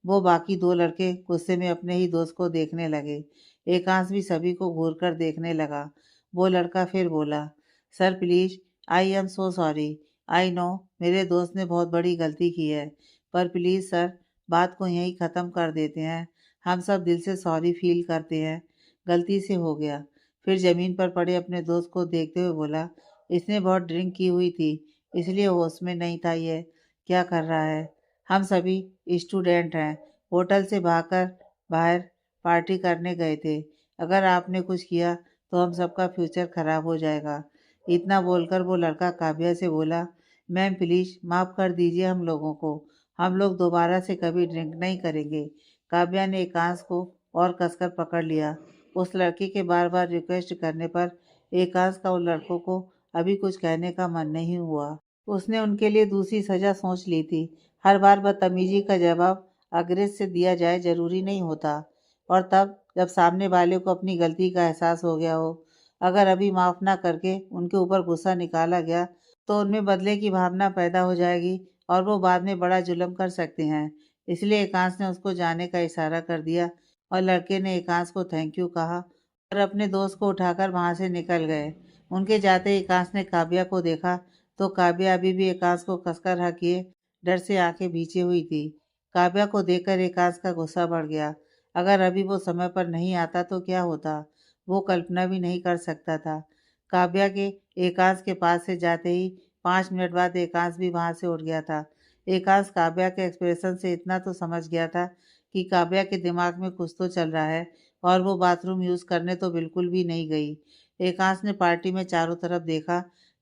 वो बाकी दो लड़के गुस्से में अपने ही दोस्त को देखने लगे। एकांश भी सभी को घूर कर देखने लगा। वो लड़का फिर बोला, sir please, I am so sorry. I know मेरे दोस्त ने बहुत बड़ी गलती की है, पर प्लीज सर, बात को यहीं ख़त्म कर देते हैं। हम सब दिल से सॉरी फील करते हैं, गलती से हो गया। फिर ज़मीन पर पड़े अपने दोस्त को देखते हुए बोला, इसने बहुत ड्रिंक की हुई थी, इसलिए होश में नहीं था। ये क्या कर रहा है? हम सभी स्टूडेंट हैं, होटल से भागकर बाहर पार्टी करने गए थे। अगर आपने कुछ किया तो हम सबका फ्यूचर खराब हो जाएगा। इतना बोलकर वो लड़का काव्या से बोला, मैम प्लीज़ माफ़ कर दीजिए हम लोगों को, हम लोग दोबारा से कभी ड्रिंक नहीं करेंगे। काव्या ने एकांश को और कसकर पकड़ लिया। उस लड़के के बार बार रिक्वेस्ट करने पर एकांश का उन लड़कों को अभी कुछ कहने का मन नहीं हुआ। उसने उनके लिए दूसरी सजा सोच ली थी। हर बार बदतमीजी का जवाब अग्रेस से दिया जाए जरूरी नहीं होता, और तब जब सामने वाले को अपनी गलती का एहसास हो गया हो, अगर अभी माफ़ ना करके उनके ऊपर गुस्सा निकाला गया तो उनमें बदले की भावना पैदा हो जाएगी और वो बाद में बड़ा जुल्म कर सकते हैं। इसलिए एकांश ने उसको जाने का इशारा कर दिया और लड़के ने एकांश को थैंक यू कहा और अपने दोस्त को उठाकर वहाँ से निकल गए। उनके जाते एकांश ने काव्या को देखा तो काव्या अभी भी एकांश को कसकर हकिए डर से आंखें भींची हुई थी। काव्या को देखकर एकांश का गुस्सा बढ़ गया। अगर अभी वो समय पर नहीं आता तो क्या होता, वो कल्पना भी नहीं कर सकता था। काव्या के एकांश के पास से जाते ही 5 मिनट बाद एकांश भी वहां से उठ गया था। एकांश काव्या के एक्सप्रेशन से इतना तो समझ गया था कि काव्या के दिमाग में कुछ तो चल रहा है और वो बाथरूम यूज़ करने तो बिल्कुल भी नहीं गई। एकांश ने पार्टी में चारों तरफ देखा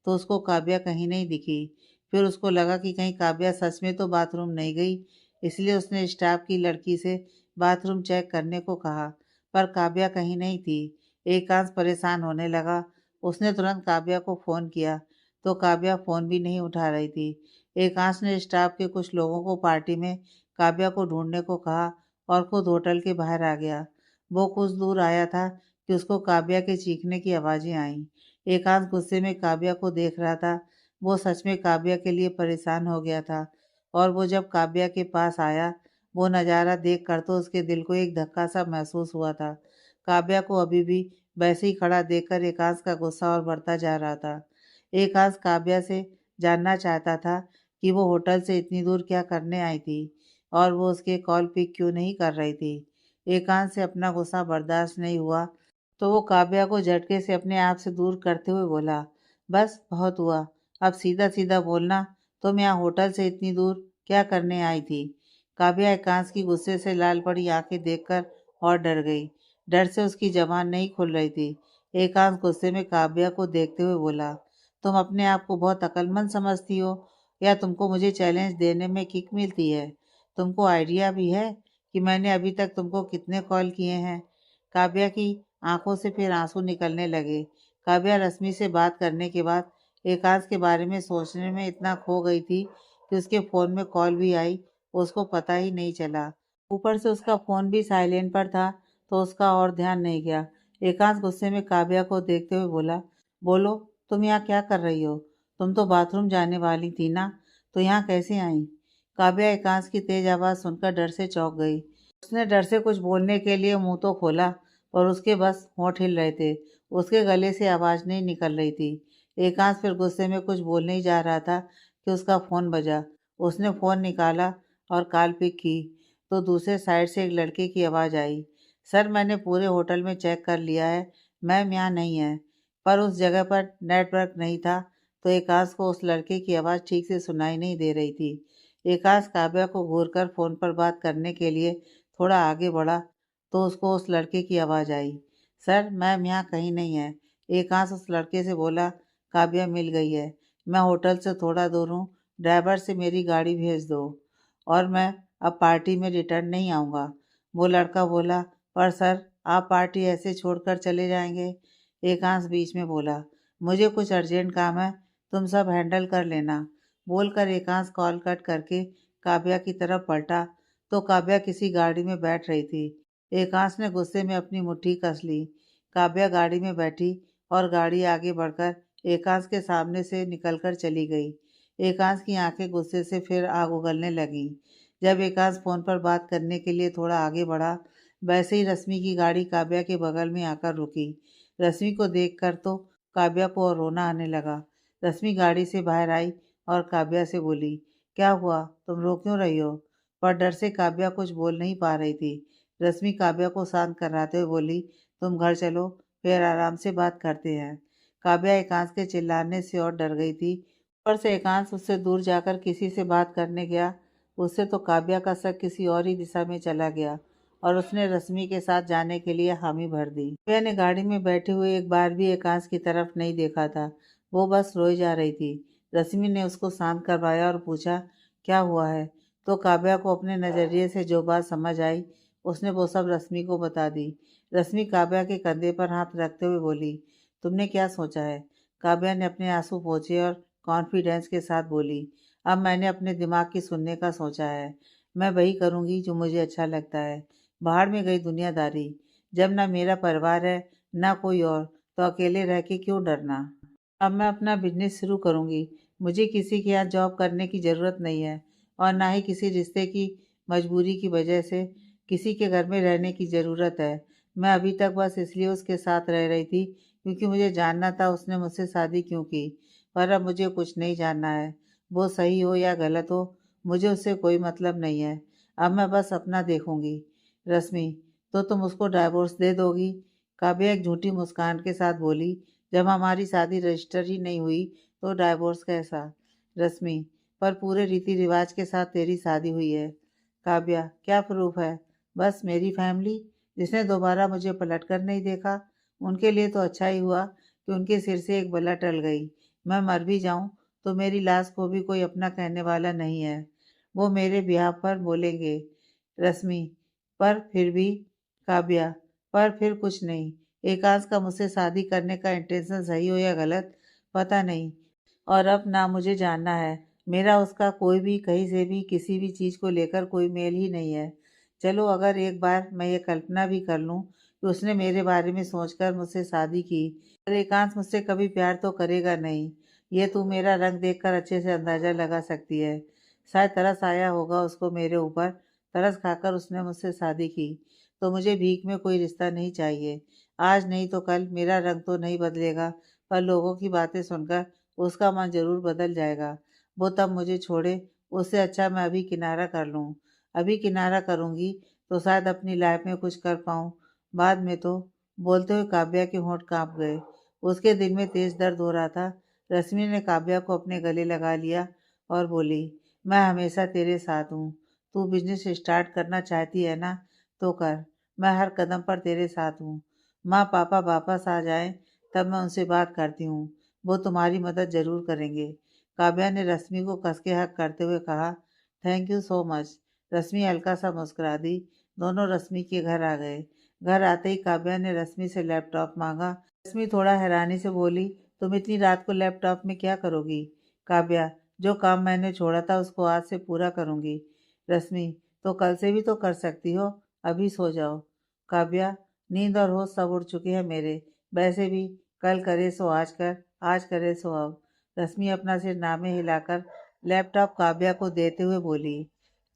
तो उसको काव्या कहीं नहीं दिखी। फिर उसको लगा कि कहीं काव्या सच में तो बाथरूम नहीं गई, इसलिए उसने स्टाफ की लड़की से बाथरूम चेक करने को कहा, पर काव्या कहीं नहीं थी। एकांश परेशान होने लगा। उसने तुरंत काव्या को फ़ोन किया तो काव्या फ़ोन भी नहीं उठा रही थी। एकांश ने स्टाफ के कुछ लोगों को पार्टी में काव्या को ढूंढने को कहा और खुद होटल के बाहर आ गया। वो कुछ दूर आया था कि उसको काव्या के चीखने की आवाज़ें आईं। एकांश गुस्से में काव्या को देख रहा था। वो सच में काव्या के लिए परेशान हो गया था और वो जब काव्या के पास आया, वो नज़ारा देखकर तो उसके दिल को एक धक्का सा महसूस हुआ था। काव्या को अभी भी वैसे ही खड़ा देखकर एकांश का गुस्सा और बढ़ता जा रहा था। एकांश काव्या से जानना चाहता था कि वो होटल से इतनी दूर क्या करने आई थी और वो उसके कॉल पिक क्यों नहीं कर रही थी। एकांश से अपना गुस्सा बर्दाश्त नहीं हुआ तो वो काव्या को झटके से अपने आप से दूर करते हुए बोला, बस बहुत हुआ, अब सीधा सीधा बोलना, तुम यहाँ होटल से इतनी दूर क्या करने आई थी? काव्या एकांश की गुस्से से लाल पड़ी आंखें देखकर और डर गई। डर से उसकी जबान नहीं खुल रही थी। एकांश गुस्से में काव्या को देखते हुए बोला, तुम अपने आप को बहुत अक्लमंद समझती हो या तुमको मुझे चैलेंज देने में किक मिलती है? तुमको आइडिया भी है कि मैंने अभी तक तुमको कितने कॉल किए हैं? काव्या की आंखों से फिर आंसू निकलने लगे। काव्या रश्मि से बात करने के बाद एकांश के बारे में सोचने में इतना खो गई थी कि उसके फ़ोन में कॉल भी आई, उसको पता ही नहीं चला। ऊपर से उसका फ़ोन भी साइलेंट पर था तो उसका और ध्यान नहीं गया। एकांश गुस्से में काव्या को देखते हुए बोला, बोलो, तुम यहाँ क्या कर रही हो? तुम तो बाथरूम जाने वाली थी ना, तो यहाँ कैसे आई? काव्या एकांश की तेज आवाज़ सुनकर डर से चौंक गई। उसने डर से कुछ बोलने के लिए मुंह तो खोला पर उसके बस होंठ हिल रहे थे, उसके गले से आवाज़ नहीं निकल रही थी। एकांश फिर गुस्से में कुछ बोलने ही जा रहा था कि उसका फ़ोन बजा। उसने फ़ोन निकाला और कॉल पिक की तो दूसरे साइड से एक लड़के की आवाज़ आई, सर मैंने पूरे होटल में चेक कर लिया है, मैम यहाँ नहीं है। पर उस जगह पर नेटवर्क नहीं था तो एकांश को उस लड़के की आवाज़ ठीक से सुनाई नहीं दे रही थी। एकांश काव्या को घूरकर फ़ोन पर बात करने के लिए थोड़ा आगे बढ़ा तो उसको उस लड़के की आवाज़ आई, सर मैम यहाँ कहीं नहीं है। एकांश उस लड़के से बोला, काव्या मिल गई है, मैं होटल से थोड़ा दूर हूँ, ड्राइवर से मेरी गाड़ी भेज दो और मैं अब पार्टी में रिटर्न नहीं आऊँगा। वो लड़का बोला, पर सर आप पार्टी ऐसे छोड़कर चले जाएंगे? एकांश बीच में बोला। मुझे कुछ अर्जेंट काम है, तुम सब हैंडल कर लेना। बोलकर एकांश कॉल कट करके काव्या की तरफ पलटा तो काव्या किसी गाड़ी में बैठ रही थी। एकांश ने गुस्से में अपनी मुट्ठी कस ली। काव्या गाड़ी में बैठी और गाड़ी आगे बढ़कर एकांश के सामने से निकलकर चली गई। एकांश की आंखें गुस्से से फिर आग उगलने लगीं। जब एकांश फोन पर बात करने के लिए थोड़ा आगे बढ़ा, वैसे ही रश्मि की गाड़ी काव्या के बगल में आकर रुकी। रश्मि को देखकर तो काव्या को और रोना आने लगा। रश्मि गाड़ी से बाहर आई और काव्या से बोली, क्या हुआ, तुम रो क्यों रही हो? पर डर से काव्या कुछ बोल नहीं पा रही थी। रश्मि काव्या को शांत कराते हुए बोली, तुम घर चलो, फिर आराम से बात करते हैं। काव्या एकांश के चिल्लाने से और डर गई थी। ऊपर से एकांश उससे दूर जाकर किसी से बात करने गया। उससे तो काव्या का शक किसी और ही दिशा में चला गया और उसने रश्मि के साथ जाने के लिए हामी भर दी। काव्या ने गाड़ी में बैठे हुए एक बार भी एकांश की तरफ नहीं देखा था। वो बस रोई जा रही थी। रश्मि ने उसको शांत करवाया और पूछा, क्या हुआ है? तो काव्या को अपने नज़रिए से जो बात समझ आई, उसने वो सब रश्मि को बता दी। रश्मि काव्या के कंधे पर हाथ रखते हुए बोली, तुमने क्या सोचा है? काव्या ने अपने आंसू पोंछे और कॉन्फिडेंस के साथ बोली, अब मैंने अपने दिमाग की सुनने का सोचा है। मैं वही करूँगी जो मुझे अच्छा लगता है। बाहर में गई दुनियादारी। जब ना मेरा परिवार है, ना कोई और, तो अकेले रह के क्यों डरना? अब मैं अपना बिजनेस शुरू करूँगी। मुझे किसी के यहाँ जॉब करने की ज़रूरत नहीं है और ना ही किसी रिश्ते की मजबूरी की वजह से किसी के घर में रहने की ज़रूरत है। मैं अभी तक बस इसलिए उसके साथ रह रही थी क्योंकि मुझे जानना था उसने मुझसे शादी क्यों की। पर अब मुझे कुछ नहीं जानना है। वो सही हो या गलत हो, मुझे उससे कोई मतलब नहीं है। अब मैं बस अपना देखूँगी। रश्मि, तो तुम उसको डाइवोर्स दे दोगी? काव्या एक झूठी मुस्कान के साथ बोली, जब हमारी शादी रजिस्टर ही नहीं हुई तो डाइवोर्स कैसा? रश्मि, पर पूरे रीति रिवाज के साथ तेरी शादी हुई है। काव्या, क्या प्रूफ है? बस मेरी फैमिली, जिसने दोबारा मुझे पलट कर नहीं देखा। उनके लिए तो अच्छा ही हुआ कि उनके सिर से एक बला टल गई। मैं मर भी जाऊं तो मेरी लाश को भी कोई अपना कहने वाला नहीं है। वो मेरे ब्याह पर बोलेंगे। रश्मि, पर फिर भी। काव्या, पर फिर कुछ नहीं। एकांश का मुझसे शादी करने का इंटेंशन सही हो या गलत, पता नहीं। और अब ना मुझे जानना है। मेरा उसका कोई भी कहीं से भी किसी भी चीज़ को लेकर कोई मेल ही नहीं है। चलो, अगर एक बार मैं ये कल्पना भी कर लूँ कि उसने मेरे बारे में सोचकर मुझसे शादी की, पर एकांश मुझसे कभी प्यार तो करेगा नहीं। ये तू मेरा रंग देखकर अच्छे से अंदाज़ा लगा सकती है। शायद तरस आया होगा उसको मेरे ऊपर। तरस खाकर उसने मुझसे शादी की। तो मुझे भीख में कोई रिश्ता नहीं चाहिए। आज नहीं तो कल मेरा रंग तो नहीं बदलेगा, पर लोगों की बातें सुनकर उसका मन ज़रूर बदल जाएगा। वो तब मुझे छोड़े, उससे अच्छा मैं अभी किनारा कर लूँ। अभी किनारा करूँगी तो शायद अपनी लाइफ में कुछ कर पाऊँ। बाद में तो। बोलते हुए काव्या के होंठ काँप गए। उसके दिल में तेज दर्द हो रहा था। रश्मि ने काव्या को अपने गले लगा लिया और बोली, मैं हमेशा तेरे साथ हूँ। तू बिजनेस स्टार्ट करना चाहती है ना, तो कर। मैं हर कदम पर तेरे साथ हूँ। माँ पापा वापस आ जाएं तब मैं उनसे बात करती हूँ। वो तुम्हारी मदद ज़रूर करेंगे। काव्या ने रश्मि को कस के हक करते हुए कहा, थैंक यू सो मच। रश्मि हल्का सा मुस्कुरा दी। दोनों रश्मि के घर आ गए। घर आते ही काव्या ने रश्मि से लैपटॉप मांगा। रश्मि थोड़ा हैरानी से बोली, तुम इतनी रात को लैपटॉप में क्या करोगी? काव्या, जो काम मैंने छोड़ा था उसको आज से पूरा करूँगी। रश्मि, तो कल से भी तो कर सकती हो, अभी सो जाओ। काव्या, नींद और होश सब उड़ चुके हैं मेरे। वैसे भी कल करे सो आज कर, आज करे सो अब। रश्मि अपना सिर नामे हिलाकर लैपटॉप काव्या को देते हुए बोली,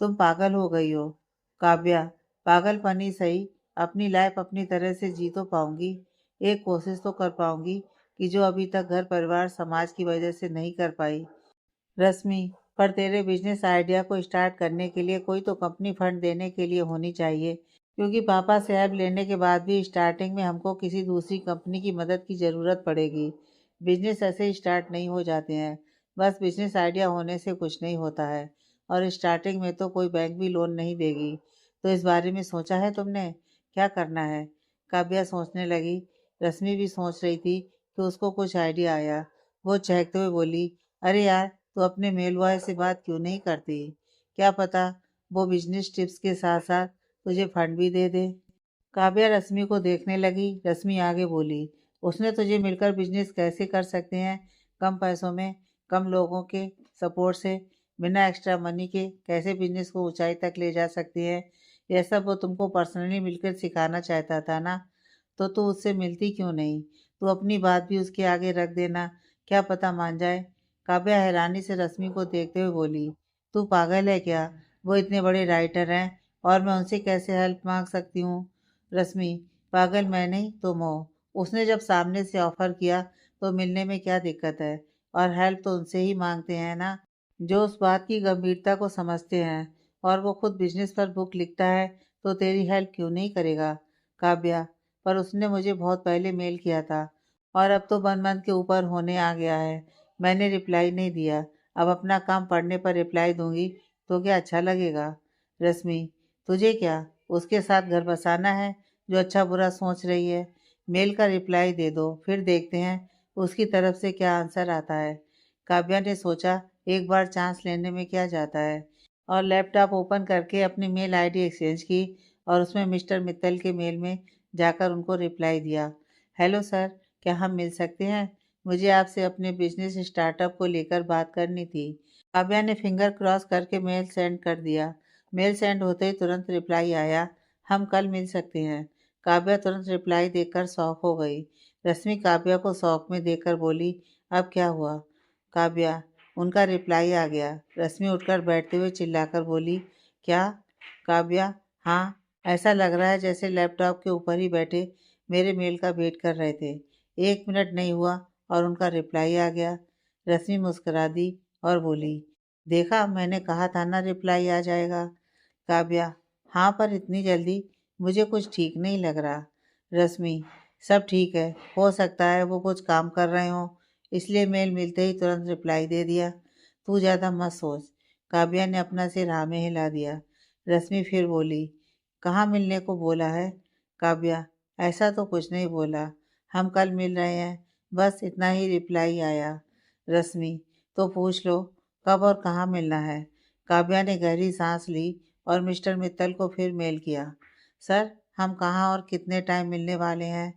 तुम पागल हो गई हो। काव्या, पागलपन ही सही, अपनी लाइफ अपनी तरह से जी तो पाऊंगी। एक कोशिश तो कर पाऊंगी कि जो अभी तक घर परिवार समाज की वजह से नहीं कर पाई। रश्मि, पर तेरे बिजनेस आइडिया को स्टार्ट करने के लिए कोई तो कंपनी फंड देने के लिए होनी चाहिए, क्योंकि पापा से हेल्प लेने के बाद भी स्टार्टिंग में हमको किसी दूसरी कंपनी की मदद की ज़रूरत पड़ेगी। बिजनेस ऐसे ही स्टार्ट नहीं हो जाते हैं। बस बिजनेस आइडिया होने से कुछ नहीं होता है और स्टार्टिंग में तो कोई बैंक भी लोन नहीं देगी। तो इस बारे में सोचा है तुमने, क्या करना है? काव्या सोचने लगी। रश्मि भी सोच रही थी कि उसको कुछ आइडिया आया। वो चहकते हुए बोली, अरे यार, तो अपने मेल बॉय से बात क्यों नहीं करती? क्या पता वो बिजनेस टिप्स के साथ साथ तुझे फंड भी दे दे। काव्या रश्मि को देखने लगी। रश्मि आगे बोली, उसने तुझे मिलकर बिजनेस कैसे कर सकते हैं? कम पैसों में, कम लोगों के सपोर्ट से, बिना एक्स्ट्रा मनी के कैसे बिजनेस को ऊंचाई तक ले जा सकती है? यह सब वो तुमको पर्सनली मिलकर सिखाना चाहता था ना? तो तू उससे मिलती क्यों नहीं? तू अपनी बात भी उसके आगे रख देना, क्या पता मान जाए। काव्या हैरानी से रश्मि को देखते हुए बोली, तू पागल है क्या? वो इतने बड़े राइटर हैं और मैं उनसे कैसे हेल्प मांग सकती हूँ? रश्मि, पागल मैं नहीं तुम हो। उसने जब सामने से ऑफर किया तो मिलने में क्या दिक्कत है? और हेल्प तो उनसे ही मांगते हैं ना जो उस बात की गंभीरता को समझते हैं। और वो खुद बिजनेस पर बुक लिखता है तो तेरी हेल्प क्यों नहीं करेगा? काव्या, पर उसने मुझे बहुत पहले मेल किया था और अब तो 1 मंथ के ऊपर होने आ गया है। मैंने रिप्लाई नहीं दिया। अब अपना काम पढ़ने पर रिप्लाई दूंगी तो क्या अच्छा लगेगा? रश्मि, तुझे क्या उसके साथ घर बसाना है जो अच्छा बुरा सोच रही है? मेल का रिप्लाई दे दो, फिर देखते हैं उसकी तरफ से क्या आंसर आता है। काव्या ने सोचा, एक बार चांस लेने में क्या जाता है, और लैपटॉप ओपन करके अपनी मेल आईडी एक्सचेंज की और उसमें मिस्टर मित्तल के मेल में जाकर उनको रिप्लाई दिया। हेलो सर, क्या हम मिल सकते हैं? मुझे आपसे अपने बिजनेस स्टार्टअप को लेकर बात करनी थी। काव्या ने फिंगर क्रॉस करके मेल सेंड कर दिया। मेल सेंड होते ही तुरंत रिप्लाई आया, हम कल मिल सकते हैं। काव्या तुरंत रिप्लाई देखकर शॉक हो गई। रश्मि काव्या को शॉक में देखकर बोली, अब क्या हुआ? काव्या, उनका रिप्लाई आ गया। रश्मि उठकर बैठते हुए चिल्लाकर बोली, क्या? काव्या, हाँ, ऐसा लग रहा है जैसे लैपटॉप के ऊपर ही बैठे मेरे मेल का वेट कर रहे थे। 1 मिनट नहीं हुआ और उनका रिप्लाई आ गया। रश्मि मुस्कुरा दी और बोली, देखा, मैंने कहा था ना रिप्लाई आ जाएगा। काव्या, हाँ, पर इतनी जल्दी मुझे कुछ ठीक नहीं लग रहा। रश्मि, सब ठीक है, हो सकता है वो कुछ काम कर रहे हो इसलिए मेल मिलते ही तुरंत रिप्लाई दे दिया। तू ज़्यादा मत सोच। काव्या ने अपना सिर हाँ में हिला दिया। रश्मि फिर बोली, कहाँ मिलने को बोला है? काव्या, ऐसा तो कुछ नहीं बोला, हम कल मिल रहे हैं, बस इतना ही रिप्लाई आया। रश्मि, तो पूछ लो कब और कहाँ मिलना है। काव्या ने गहरी सांस ली और मिस्टर मित्तल को फिर मेल किया, सर, हम कहाँ और कितने टाइम मिलने वाले हैं?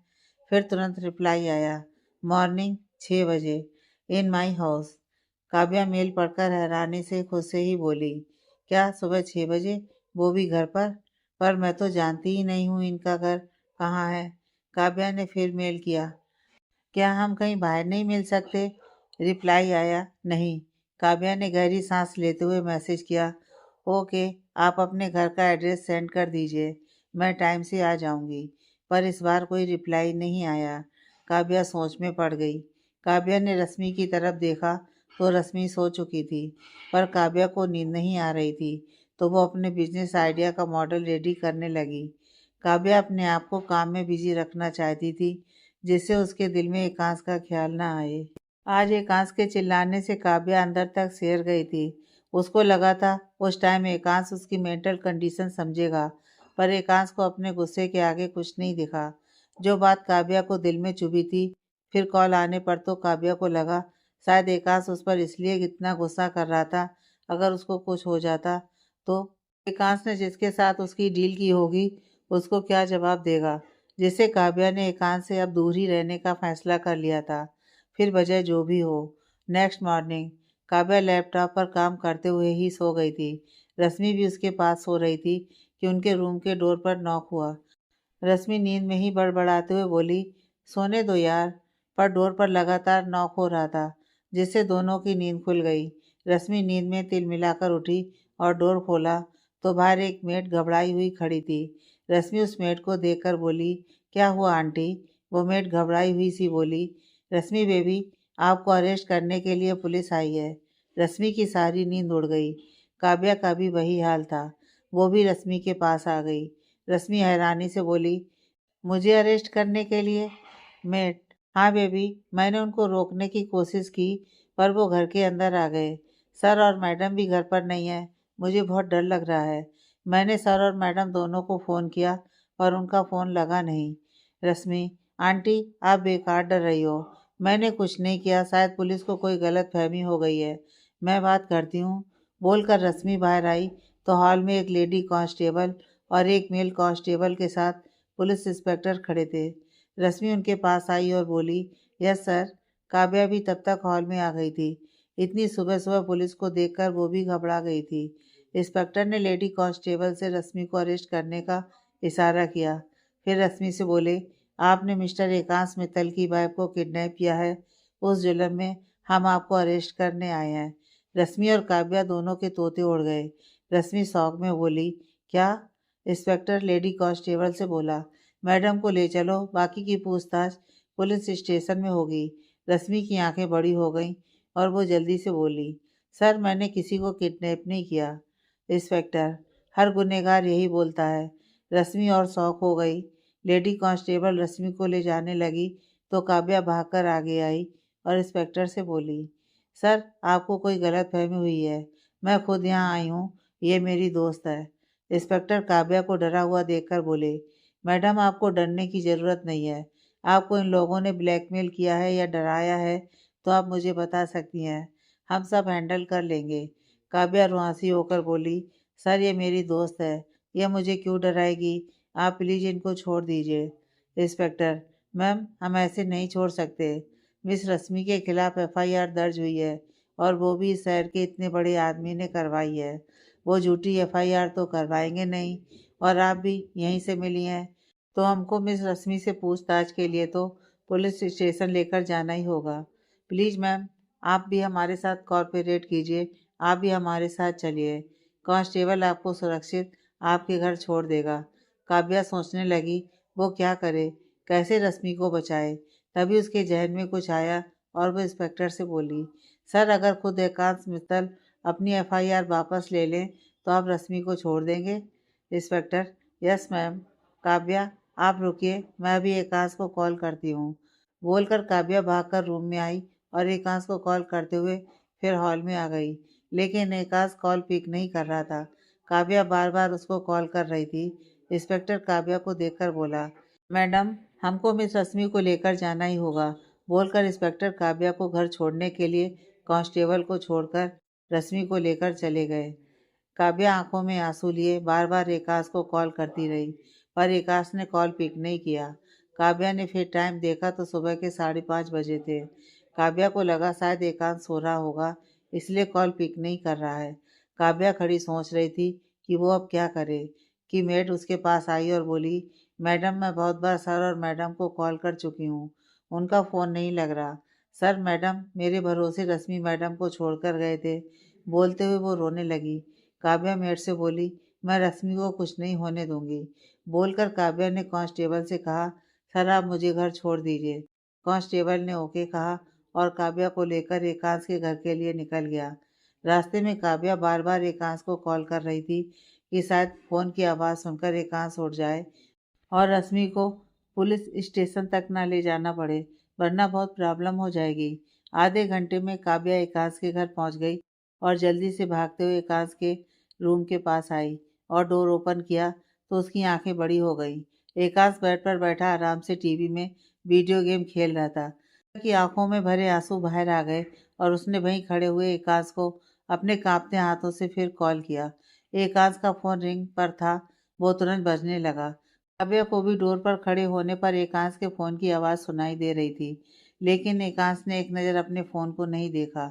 फिर तुरंत रिप्लाई आया, मॉर्निंग 6 बजे, इन माई हाउस। काव्या मेल पढ़कर हैरानी से खुद से ही बोली, क्या सुबह 6 बजे, वो भी घर पर मैं तो जानती ही नहीं हूँ इनका घर कहाँ है। काव्या ने फिर मेल किया, क्या हम कहीं बाहर नहीं मिल सकते? रिप्लाई आया, नहीं। काव्या ने गहरी सांस लेते हुए मैसेज किया, ओके, आप अपने घर का एड्रेस सेंड कर दीजिए, मैं टाइम से आ जाऊंगी। पर इस बार कोई रिप्लाई नहीं आया। काव्या सोच में पड़ गई। काव्या ने रश्मि की तरफ देखा तो रश्मि सो चुकी थी, पर काव्या को नींद नहीं आ रही थी तो वो अपने बिजनेस आइडिया का मॉडल रेडी करने लगी। काव्या अपने आप को काम में बिजी रखना चाहती थी जिससे उसके दिल में एकांश का ख्याल न आए। आज एकांश के चिल्लाने से काव्या अंदर तक सिहर गई थी। उसको लगा था उस टाइम एकांश उसकी मेंटल कंडीशन समझेगा, पर एकांश को अपने गुस्से के आगे कुछ नहीं दिखा। जो बात काव्या को दिल में चुभी थी, फिर कॉल आने पर तो काव्या को लगा शायद एकांश उस पर इसलिए इतना गुस्सा कर रहा था, अगर उसको कुछ हो जाता तो एकांश ने जिसके साथ उसकी डील की होगी उसको क्या जवाब देगा, जिससे काव्या ने एकांश से अब दूर ही रहने का फैसला कर लिया था। फिर वजह जो भी हो। नेक्स्ट मॉर्निंग काव्या लैपटॉप पर काम करते हुए ही सो गई थी। रश्मि भी उसके पास सो रही थी कि उनके रूम के डोर पर नॉक हुआ। रश्मि नींद में ही बड़बड़ाते हुए बोली, सोने दो यार। पर डोर पर लगातार नॉक हो रहा था जिससे दोनों की नींद खुल गई। रश्मि नींद में तिल मिलाकर उठी और डोर खोला तो बाहर एक मेड घबराई हुई खड़ी थी। रश्मि उस मेड को देखकर बोली, क्या हुआ आंटी? वो मेड घबराई हुई सी बोली, रश्मि बेबी, आपको अरेस्ट करने के लिए पुलिस आई है। रश्मि की सारी नींद उड़ गई। काव्या का भी वही हाल था। वो भी रश्मि के पास आ गई। रश्मि हैरानी से बोली, मुझे अरेस्ट करने के लिए? मेट, हाँ बेबी, मैंने उनको रोकने की कोशिश की पर वो घर के अंदर आ गए। सर और मैडम भी घर पर नहीं है। मुझे बहुत डर लग रहा है। मैंने सर और मैडम दोनों को फ़ोन किया पर उनका फ़ोन लगा नहीं। रश्मि, आंटी, आप बेकार डर रही हो। मैंने कुछ नहीं किया, शायद पुलिस को कोई गलत फहमी हो गई है। मैं बात करती हूँ। बोलकर रश्मि बाहर आई तो हॉल में एक लेडी कांस्टेबल और एक मेल कांस्टेबल के साथ पुलिस इंस्पेक्टर खड़े थे। रश्मि उनके पास आई और बोली, यस सर। काव्या भी तब तक हॉल में आ गई थी। इतनी सुबह सुबह पुलिस को देखकर वो भी घबरा गई थी। इंस्पेक्टर ने लेडी कांस्टेबल से रश्मि को अरेस्ट करने का इशारा किया। फिर रश्मि से बोले, आपने मिस्टर एकांश मित्तल की वाइफ को किडनैप किया है। उस जुर्म में हम आपको अरेस्ट करने आए हैं। रश्मि और काव्या दोनों के तोते उड़ गए। रश्मि शौक में बोली, क्या? इंस्पेक्टर लेडी कांस्टेबल से बोला, मैडम को ले चलो, बाकी की पूछताछ पुलिस स्टेशन में होगी। रश्मि की आंखें बड़ी हो गईं और वो जल्दी से बोली, सर मैंने किसी को किडनैप नहीं किया। इंस्पेक्टर, हर गुनहगार यही बोलता है। रश्मि और शौक हो गई। लेडी कांस्टेबल रश्मि को ले जाने लगी तो काव्या भागकर आगे आई और इंस्पेक्टर से बोली, सर आपको कोई गलत फहमी हुई है। मैं खुद यहाँ आई हूँ, ये मेरी दोस्त है। इंस्पेक्टर काव्या को डरा हुआ देखकर बोले, मैडम आपको डरने की ज़रूरत नहीं है। आपको इन लोगों ने ब्लैकमेल किया है या डराया है तो आप मुझे बता सकती हैं। हम सब हैंडल कर लेंगे। काव्या रुआंसी होकर बोली, सर ये मेरी दोस्त है, यह मुझे क्यों डराएगी? आप प्लीज़ इनको छोड़ दीजिए। इंस्पेक्टर, मैम हम ऐसे नहीं छोड़ सकते। मिस रश्मि के खिलाफ एफआईआर दर्ज हुई है और वो भी इस शहर के इतने बड़े आदमी ने करवाई है। वो झूठी एफआईआर तो करवाएंगे नहीं। और आप भी यहीं से मिली हैं तो हमको मिस रश्मि से पूछताछ के लिए तो पुलिस स्टेशन लेकर जाना ही होगा। प्लीज़ मैम आप भी हमारे साथ कॉर्पोरेट कीजिए। आप भी हमारे साथ चलिए। कांस्टेबल आपको सुरक्षित आपके घर छोड़ देगा। काव्या सोचने लगी वो क्या करे, कैसे रश्मि को बचाए। तभी उसके जहन में कुछ आया और वो इंस्पेक्टर से बोली, सर अगर खुद एकांश मित्तल अपनी एफआईआर वापस ले लें तो आप रश्मि को छोड़ देंगे? Inspector, yes ma'am. काव्या आप रुकिए, मैं अभी एकांश को कॉल करती हूँ। बोलकर काव्या भागकर रूम में आई और एकांश को कॉल करते हुए फिर हॉल में आ गई। लेकिन एकांश कॉल पिक नहीं कर रहा था। काव्या बार बार उसको कॉल कर रही थी। इंस्पेक्टर काव्या को देखकर बोला, मैडम हमको मिस रश्मि को लेकर जाना ही होगा। बोलकर इंस्पेक्टर काव्या को घर छोड़ने के लिए कांस्टेबल को छोड़कर रश्मि को लेकर चले गए। काव्या आंखों में आंसू लिए बार बार एकांश को कॉल करती रही पर एकांश ने कॉल पिक नहीं किया। काव्या ने फिर टाइम देखा तो सुबह के 5:30 बजे थे। काव्या को लगा शायद एकांश सो रहा होगा इसलिए कॉल पिक नहीं कर रहा है। काव्या खड़ी सोच रही थी कि वो अब क्या करे कि मेड उसके पास आई और बोली, मैडम मैं बहुत बार सर और मैडम को कॉल कर चुकी हूँ, उनका फ़ोन नहीं लग रहा। सर मैडम मेरे भरोसे रश्मि मैडम को छोड़कर गए थे। बोलते हुए वो रोने लगी। काव्या मेड से बोली, मैं रश्मि को कुछ नहीं होने दूंगी। बोलकर काव्या ने कांस्टेबल से कहा, सर आप मुझे घर छोड़ दीजिए। कांस्टेबल ने ओके कहा और काव्या को लेकर एकांश के घर के लिए निकल गया। रास्ते में काव्या बार बार एकांश को कॉल कर रही थी कि शायद फ़ोन की आवाज़ सुनकर एकांश उठ जाए और रश्मि को पुलिस स्टेशन तक ना ले जाना पड़े, वरना बहुत प्रॉब्लम हो जाएगी। आधे घंटे में काव्या एकांश के घर पहुंच गई और जल्दी से भागते हुए एकांश के रूम के पास आई और डोर ओपन किया तो उसकी आंखें बड़ी हो गईं। एकांश बेड पर बैठा आराम से टीवी में वीडियो गेम खेल रहा था कि आंखों में भरे आंसू बाहर आ गए और उसने वहीं खड़े हुए एकांश को अपने कांपते हाथों से फिर कॉल किया। एकांश का फोन रिंग पर था, वो तुरंत बजने लगा। काव्या को भी डोर पर खड़े होने पर एकांश के फोन की आवाज़ सुनाई दे रही थी, लेकिन एकांश ने एक नज़र अपने फ़ोन को नहीं देखा।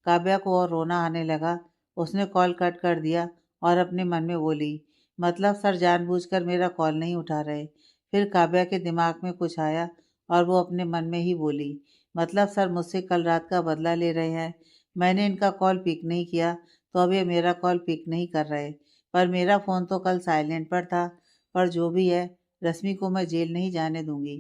काव्या को और रोना आने लगा। उसने कॉल कट कर दिया और अपने मन में बोली, मतलब सर जानबूझकर मेरा कॉल नहीं उठा रहे। फिर काव्या के दिमाग में कुछ आया और वो अपने मन में ही बोली, मतलब सर मुझसे कल रात का बदला ले रहे हैं। मैंने इनका कॉल पिक नहीं किया तो अब ये मेरा कॉल पिक नहीं कर रहे। पर मेरा फ़ोन तो कल साइलेंट पर था। पर जो भी है, रश्मि को मैं जेल नहीं जाने दूंगी।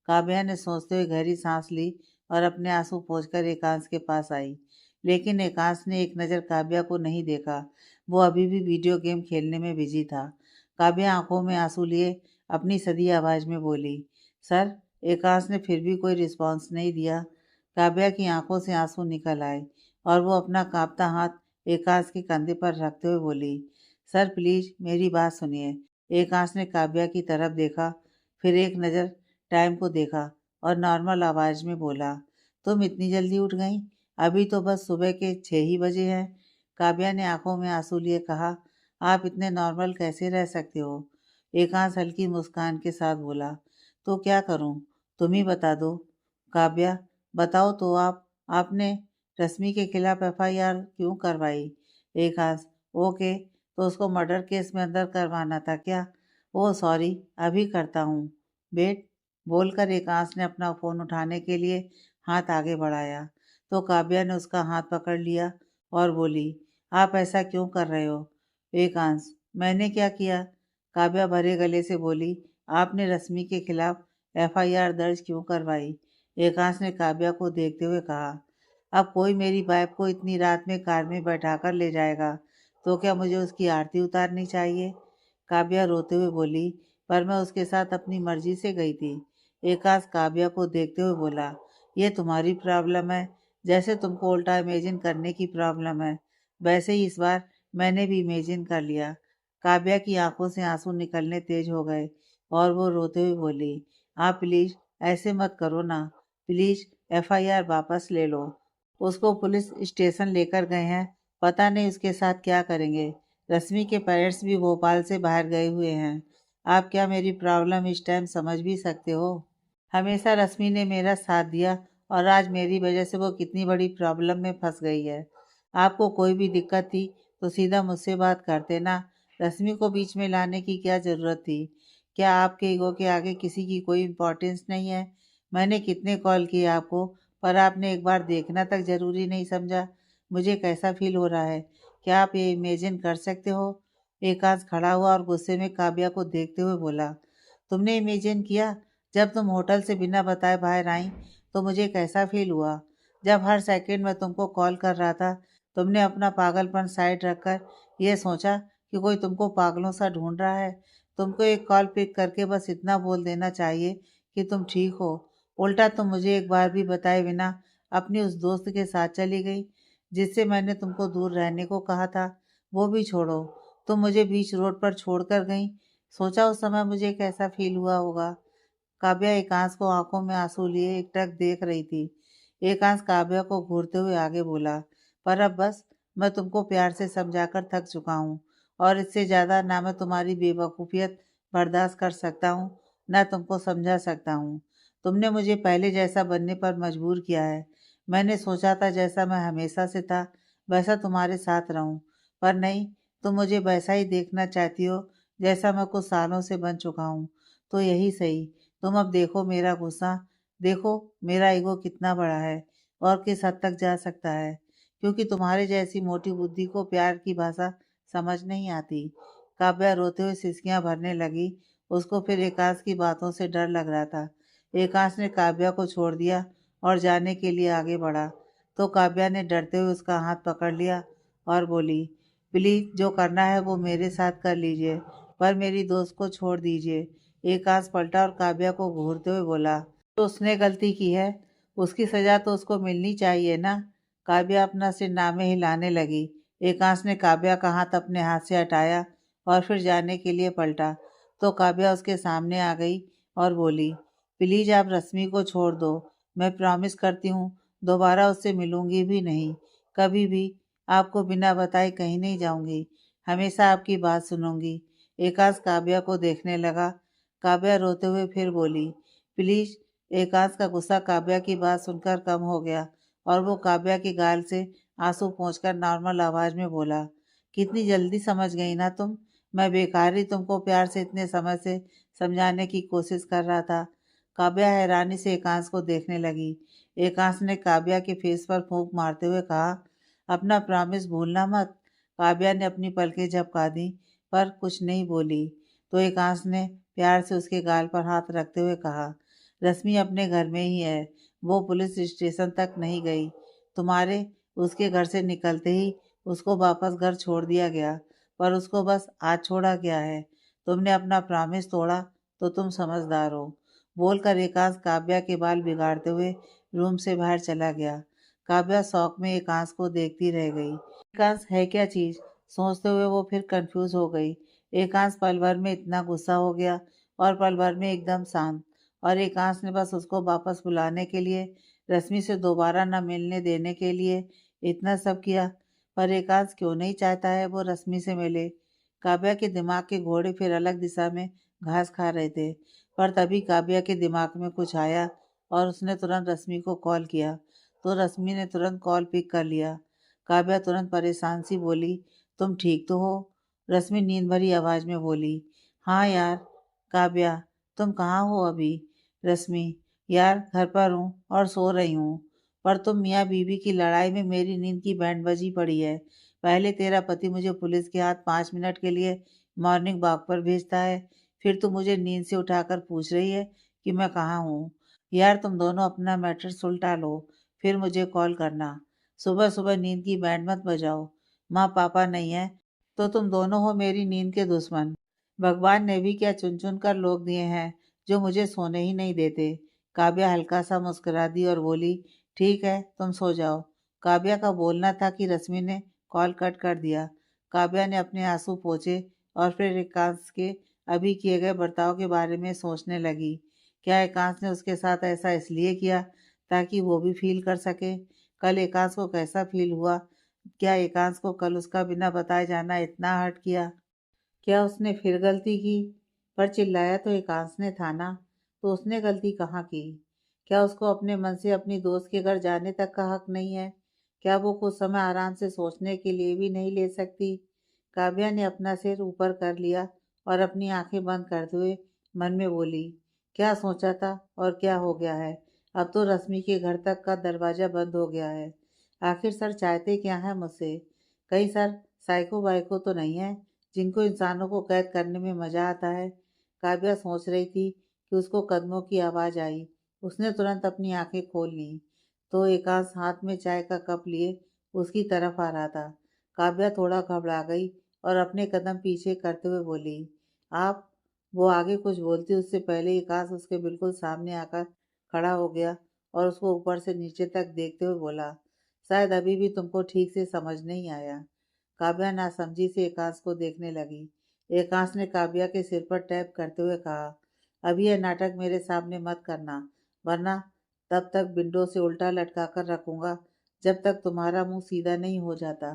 काव्या ने सोचते हुए गहरी सांस ली और अपने आंसू पोंछकर एकांश के पास आई। लेकिन एकांश ने एक नज़र काव्या को नहीं देखा। वो अभी भी वीडियो गेम खेलने में बिजी था। काव्या आंखों में आंसू लिए अपनी सधी आवाज़ में बोली, सर। एकांश ने फिर भी कोई रिस्पॉन्स नहीं दिया। काव्या की आंखों से आंसू निकल आए और वो अपना कांपता हाथ एकांश के कंधे पर रखते हुए बोली, सर प्लीज़ मेरी बात सुनिए। एकांश ने काव्या की तरफ देखा, फिर एक नज़र टाइम को देखा और नॉर्मल आवाज़ में बोला, तुम इतनी जल्दी उठ गईं? अभी तो बस सुबह के 6 ही बजे हैं। काव्या ने आंखों में आंसू लिए कहा, आप इतने नॉर्मल कैसे रह सकते हो? एकांश हल्की मुस्कान के साथ बोला, तो क्या करूं? तुम ही बता दो। काव्या, बताओ तो आपने रश्मि के खिलाफ एफआईआर क्यों करवाई? एकांश, ओके, तो उसको मर्डर केस में अंदर करवाना था क्या? ओह सॉरी, अभी करता हूँ। वेट, बोलकर एकांश ने अपना फ़ोन उठाने के लिए हाथ आगे बढ़ाया तो काव्या ने उसका हाथ पकड़ लिया और बोली, आप ऐसा क्यों कर रहे हो? एकांश, मैंने क्या किया? काव्या भरे गले से बोली, आपने रश्मि के खिलाफ एफआईआर दर्ज क्यों करवाई? एकांश ने काव्या को देखते हुए कहा, अब कोई मेरी वाइफ को इतनी रात में कार में बैठाकर ले जाएगा तो क्या मुझे उसकी आरती उतारनी चाहिए? काव्या रोते हुए बोली, पर मैं उसके साथ अपनी मर्जी से गई थी। एकांश काव्या को देखते हुए बोला, ये तुम्हारी प्रॉब्लम है, जैसे तुमको उल्टा इमेजिन करने की प्रॉब्लम है, वैसे ही इस बार मैंने भी इमेजिन कर लिया। काव्या की आंखों से आंसू निकलने तेज हो गए और वो रोते हुए बोली, आप प्लीज ऐसे मत करो ना, प्लीज एफआईआर वापस ले लो। उसको पुलिस स्टेशन लेकर गए हैं, पता नहीं उसके साथ क्या करेंगे। रश्मि के पेरेंट्स भी भोपाल से बाहर गए हुए हैं। आप क्या मेरी प्रॉब्लम इस टाइम समझ भी सकते हो? हमेशा रश्मि ने मेरा साथ दिया और आज मेरी वजह से वो कितनी बड़ी प्रॉब्लम में फंस गई है। आपको कोई भी दिक्कत थी तो सीधा मुझसे बात करते ना, रश्मि को बीच में लाने की क्या ज़रूरत थी? क्या आपके ईगो के आगे किसी की कोई इम्पोर्टेंस नहीं है? मैंने कितने कॉल किए आपको, पर आपने एक बार देखना तक ज़रूरी नहीं समझा। मुझे कैसा फील हो रहा है, क्या आप ये इमेजिन कर सकते हो? एकांश खड़ा हुआ और गुस्से में काव्या को देखते हुए बोला, तुमने इमेजिन किया? जब तुम होटल से बिना बताए बाहर आई तो मुझे कैसा फील हुआ? जब हर सेकंड मैं तुमको कॉल कर रहा था, तुमने अपना पागलपन साइड रखकर यह सोचा कि कोई तुमको पागलों सा ढूंढ रहा है। तुमको एक कॉल पिक करके बस इतना बोल देना चाहिए कि तुम ठीक हो। उल्टा तुम मुझे एक बार भी बताए बिना अपनी उस दोस्त के साथ चली गई जिससे मैंने तुमको दूर रहने को कहा था। वो भी छोड़ो, तुम मुझे बीच रोड पर छोड़कर गई। सोचा उस समय मुझे कैसा फील हुआ होगा। काव्या एकांश को आंखों में आंसू लिए एकटक देख रही थी। एकांश काव्या को घूरते हुए आगे बोला, पर अब बस, मैं तुमको प्यार से समझाकर थक चुका हूँ और इससे ज्यादा ना मैं तुम्हारी बेवकूफियत बर्दाश्त कर सकता हूँ, ना तुमको समझा सकता हूँ। तुमने मुझे पहले जैसा बनने पर मजबूर किया है। मैंने सोचा था जैसा मैं हमेशा से था वैसा तुम्हारे साथ रहूं, पर नहीं, तुम मुझे वैसा ही देखना चाहती हो जैसा मैं कुछ सालों से बन चुका हूँ। तो यही सही, तुम अब देखो मेरा गुस्सा, देखो मेरा ईगो कितना बड़ा है और किस हद तक जा सकता है, क्योंकि तुम्हारे जैसी मोटी बुद्धि को प्यार की भाषा समझ नहीं आती। काव्या रोते हुए सिसकियां भरने लगी। उसको फिर एकांश की बातों से डर लग रहा था। एकांश ने काव्या को छोड़ दिया और जाने के लिए आगे बढ़ा तो काव्या ने डरते हुए उसका हाथ पकड़ लिया और बोली, प्लीज जो करना है वो मेरे साथ कर लीजिए, पर मेरी दोस्त को छोड़ दीजिए। एकांश पलटा और काव्या को घूरते हुए बोला, तो उसने गलती की है, उसकी सजा तो उसको मिलनी चाहिए ना। काव्या अपना सिर नामे हिलाने लगी। एकांश ने काव्या का हाथ अपने हाथ से हटाया और फिर जाने के लिए पलटा तो काव्या उसके सामने आ गई और बोली, प्लीज आप रश्मि को छोड़ दो। मैं प्रॉमिस करती हूँ दोबारा उससे मिलूंगी भी नहीं, कभी भी आपको बिना बताए कहीं नहीं जाऊंगी, हमेशा आपकी बात सुनूंगी। एकांश काव्या को देखने लगा। काव्या रोते हुए फिर बोली, प्लीज। एकांश का गुस्सा काव्या की बात सुनकर कम हो गया और वो काव्या के गाल से आंसू पोंछकर नॉर्मल आवाज में बोला, कितनी जल्दी समझ गई ना तुम। मैं बेकार ही तुमको प्यार से इतने समय से समझाने की कोशिश कर रहा था। काव्या हैरानी से एकांश को देखने लगी। एकांश ने काव्या के फेस पर फूंक मारते हुए कहा, अपना प्रॉमिस भूलना मत। काव्या ने अपनी पलकें झपका दी पर कुछ नहीं बोली तो एकांश ने प्यार से उसके गाल पर हाथ रखते हुए कहा, रश्मि अपने घर में ही है, वो पुलिस स्टेशन तक नहीं गई। तुम्हारे उसके घर से निकलते ही उसको वापस घर छोड़ दिया गया, पर उसको बस आज छोड़ा गया है। तुमने अपना प्रॉमिस तोड़ा तो तुम समझदार हो। बोलकर एकांश काव्या के बाल बिगाड़ते हुए रूम से बाहर चला गया। काव्या शौक में एकांश को देखती रह गई। एकांश है क्या चीज, सोचते हुए वो फिर कंफ्यूज हो गई। एकांश पल भर में इतना गुस्सा हो गया और पल भर में एकदम शांत, और एकांश ने बस उसको वापस बुलाने के लिए, रश्मि से दोबारा न मिलने देने के लिए इतना सब किया। पर एकांश क्यों नहीं चाहता है वो रश्मि से मिले? काव्या के दिमाग के घोड़े फिर अलग दिशा में घास खा रहे थे, पर तभी काव्या के दिमाग में कुछ आया और उसने तुरंत रश्मि को कॉल किया, तो रश्मि ने तुरंत कॉल पिक कर लिया। काव्या तुरंत परेशान सी बोली, तुम ठीक तो हो? रश्मि नींद भरी आवाज में बोली, हाँ यार। काव्या, तुम कहाँ हो अभी? रश्मि, यार घर पर हूँ और सो रही हूँ। पर तुम मियाँ बीवी की लड़ाई में मेरी नींद की बैंड बजी पड़ी है। पहले तेरा पति मुझे पुलिस के हाथ 5 मिनट के लिए मॉर्निंग वॉक पर भेजता है, फिर तू मुझे नींद से उठाकर पूछ रही है कि मैं कहाँ हूँ। यार तुम दोनों अपना मैटर सुलटा लो, फिर मुझे कॉल करना। सुबह सुबह नींद की बैंड मत बजाओ। माँ पापा नहीं है तो तुम दोनों हो मेरी नींद के दुश्मन। भगवान ने भी क्या चुन चुन कर लोग दिए हैं जो मुझे सोने ही नहीं देते। काव्या हल्का सा मुस्कुरा दी और बोली, ठीक है तुम सो जाओ। काव्या का बोलना था कि रश्मि ने कॉल कट कर दिया। काव्या ने अपने आंसू पोंछे और फिर एकांश के अभी किए गए बर्ताव के बारे में सोचने लगी। क्या एकांश ने उसके साथ ऐसा इसलिए किया ताकि वो भी फील कर सके? कल एकांश को कैसा फील हुआ? क्या एकांश को कल उसका बिना बताए जाना इतना हर्ट किया? क्या उसने फिर गलती की? पर चिल्लाया तो एकांश ने था ना, तो उसने गलती कहाँ की? क्या उसको अपने मन से अपनी दोस्त के घर जाने तक का हक नहीं है? क्या वो कुछ समय आराम से सोचने के लिए भी नहीं ले सकती? काव्या ने अपना सिर ऊपर कर लिया और अपनी आंखें बंद करते हुए मन में बोली, क्या सोचा था और क्या हो गया है? अब तो रश्मि के घर तक का दरवाजा बंद हो गया है। आखिर सर चाहते क्या है मुझसे? कहीं सर साइको वाइको तो नहीं है जिनको इंसानों को कैद करने में मजा आता है? काव्या सोच रही थी कि उसको कदमों की आवाज आई। उसने तुरंत अपनी आंखें खोल ली तो एकांश हाथ में चाय का कप लिए उसकी तरफ आ रहा था। काव्या थोड़ा घबरा गई और अपने कदम पीछे करते हुए बोली, आप? वो आगे कुछ बोलती उससे पहले एकांश उसके बिल्कुल सामने आकर खड़ा हो गया और उसको ऊपर से नीचे तक देखते हुए बोला, शायद अभी भी तुमको ठीक से समझ नहीं आया। काव्या नासमझी से एकांश को देखने लगी। एकांश ने काव्या के सिर पर टैप करते हुए कहा, अभी यह नाटक मेरे सामने मत करना, वरना तब तक विंडो से उल्टा लटका कर रखूंगा जब तक तुम्हारा मुंह सीधा नहीं हो जाता।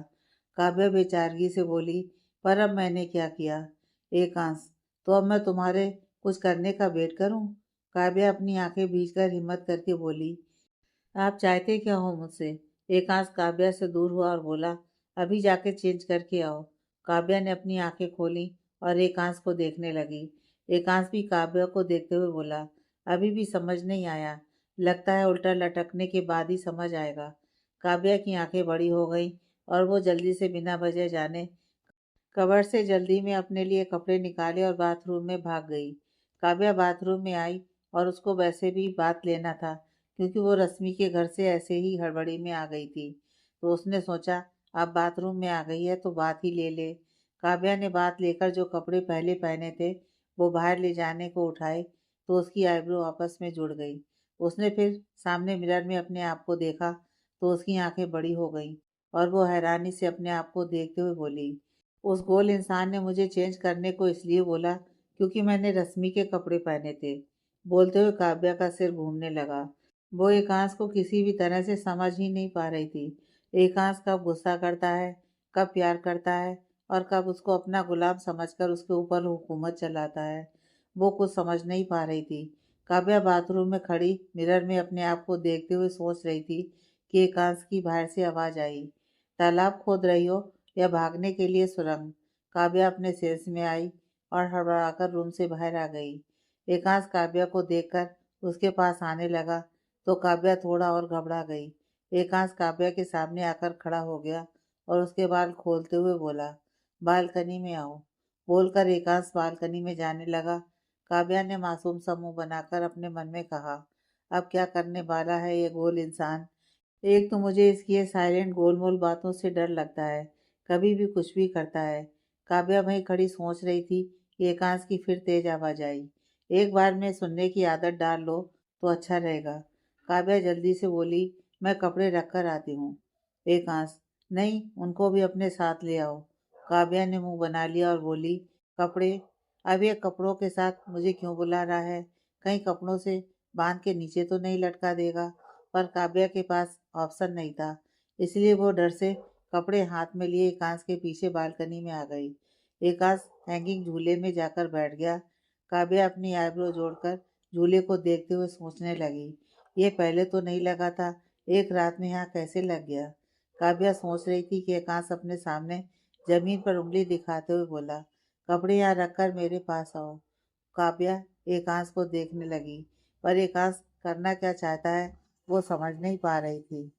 काव्या बेचारगी से बोली, पर अब मैंने क्या किया? एकांश, तो अब मैं तुम्हारे कुछ करने का वेट करूं? काव्या अपनी आंखें भींचकर हिम्मत करके बोली, आप चाहते क्या हो मुझसे? एकांश काव्या से दूर हुआ और बोला, अभी जाके चेंज करके आओ। काव्या ने अपनी आंखें खोली और एकांश को देखने लगी। एकांश भी काव्या को देखते हुए बोला, अभी भी समझ नहीं आया, लगता है उल्टा लटकने के बाद ही समझ आएगा। काव्या की आंखें बड़ी हो गईं और वो जल्दी से बिना वजह जाने कबर्ड से जल्दी में अपने लिए कपड़े निकाले और बाथरूम में भाग गई। काव्या बाथरूम में आई और उसको वैसे भी बात लेना था क्योंकि वो रश्मि के घर से ऐसे ही हड़बड़ी में आ गई थी। तो उसने सोचा अब बाथरूम में आ गई है तो बात ही ले ले। काव्या ने बात लेकर जो कपड़े पहले पहने थे वो बाहर ले जाने को उठाए तो उसकी आईब्रो आपस में जुड़ गई। उसने फिर सामने मिरर में अपने आप को देखा तो उसकी आंखें बड़ी हो गईं और वो हैरानी से अपने आप को देखते हुए बोली, उस गोल इंसान ने मुझे चेंज करने को इसलिए बोला क्योंकि मैंने रश्मि के कपड़े पहने थे। बोलते हुए काव्या का सिर घूमने लगा। वो एकांश को किसी भी तरह से समझ ही नहीं पा रही थी। एकांश कब गुस्सा करता है, कब प्यार करता है और कब उसको अपना गुलाम समझकर उसके ऊपर हुकूमत चलाता है। वो कुछ समझ नहीं पा रही थी। काव्या बाथरूम में खड़ी मिरर में अपने आप को देखते हुए सोच रही थी कि एकांश की बाहर से आवाज आई, तालाब खोद रही हो या भागने के लिए सुरंग? काव्या अपने सेंस में आई और हड़बड़ाकर रूम से बाहर आ गई। एकांश काव्या को देखकर उसके पास आने लगा तो काव्या थोड़ा और घबरा गई। एकांश काव्या के सामने आकर खड़ा हो गया और उसके बाल खोलते हुए बोला, बालकनी में आओ। बोलकर एकांश बालकनी में जाने लगा। काव्या ने मासूम सा मुंह बनाकर अपने मन में कहा, अब क्या करने वाला है ये गोल इंसान? एक तो मुझे इसकी ये साइलेंट गोलमोल बातों से डर लगता है, कभी भी कुछ भी करता है। काव्या वहीं खड़ी सोच रही थी कि एकांश की फिर तेज आवाज आई, एक बार में सुनने की आदत डाल लो तो अच्छा रहेगा। काव्या जल्दी से बोली, मैं कपड़े रख कर आती हूँ। एकांश, नहीं, उनको भी अपने साथ ले आओ। काव्या ने मुंह बना लिया और बोली, कपड़े? अब ये कपड़ों के साथ मुझे क्यों बुला रहा है? कहीं कपड़ों से बांध के नीचे तो नहीं लटका देगा? पर काव्या के पास ऑप्शन नहीं था, इसलिए वो डर से कपड़े हाथ में लिए एकांश के पीछे बालकनी में आ गई। एकांश हैंगिंग झूले में जाकर बैठ गया। काव्या अपनी आईब्रो जोड़कर झूले को देखते हुए सोचने लगी, ये पहले तो नहीं लगा था, एक रात में यहाँ कैसे लग गया। काव्या सोच रही थी कि एकांश अपने सामने जमीन पर उंगली दिखाते हुए बोला, कपड़े यहाँ रखकर मेरे पास आओ। काव्या एकांश को देखने लगी, पर एकांश करना क्या चाहता है वो समझ नहीं पा रही थी,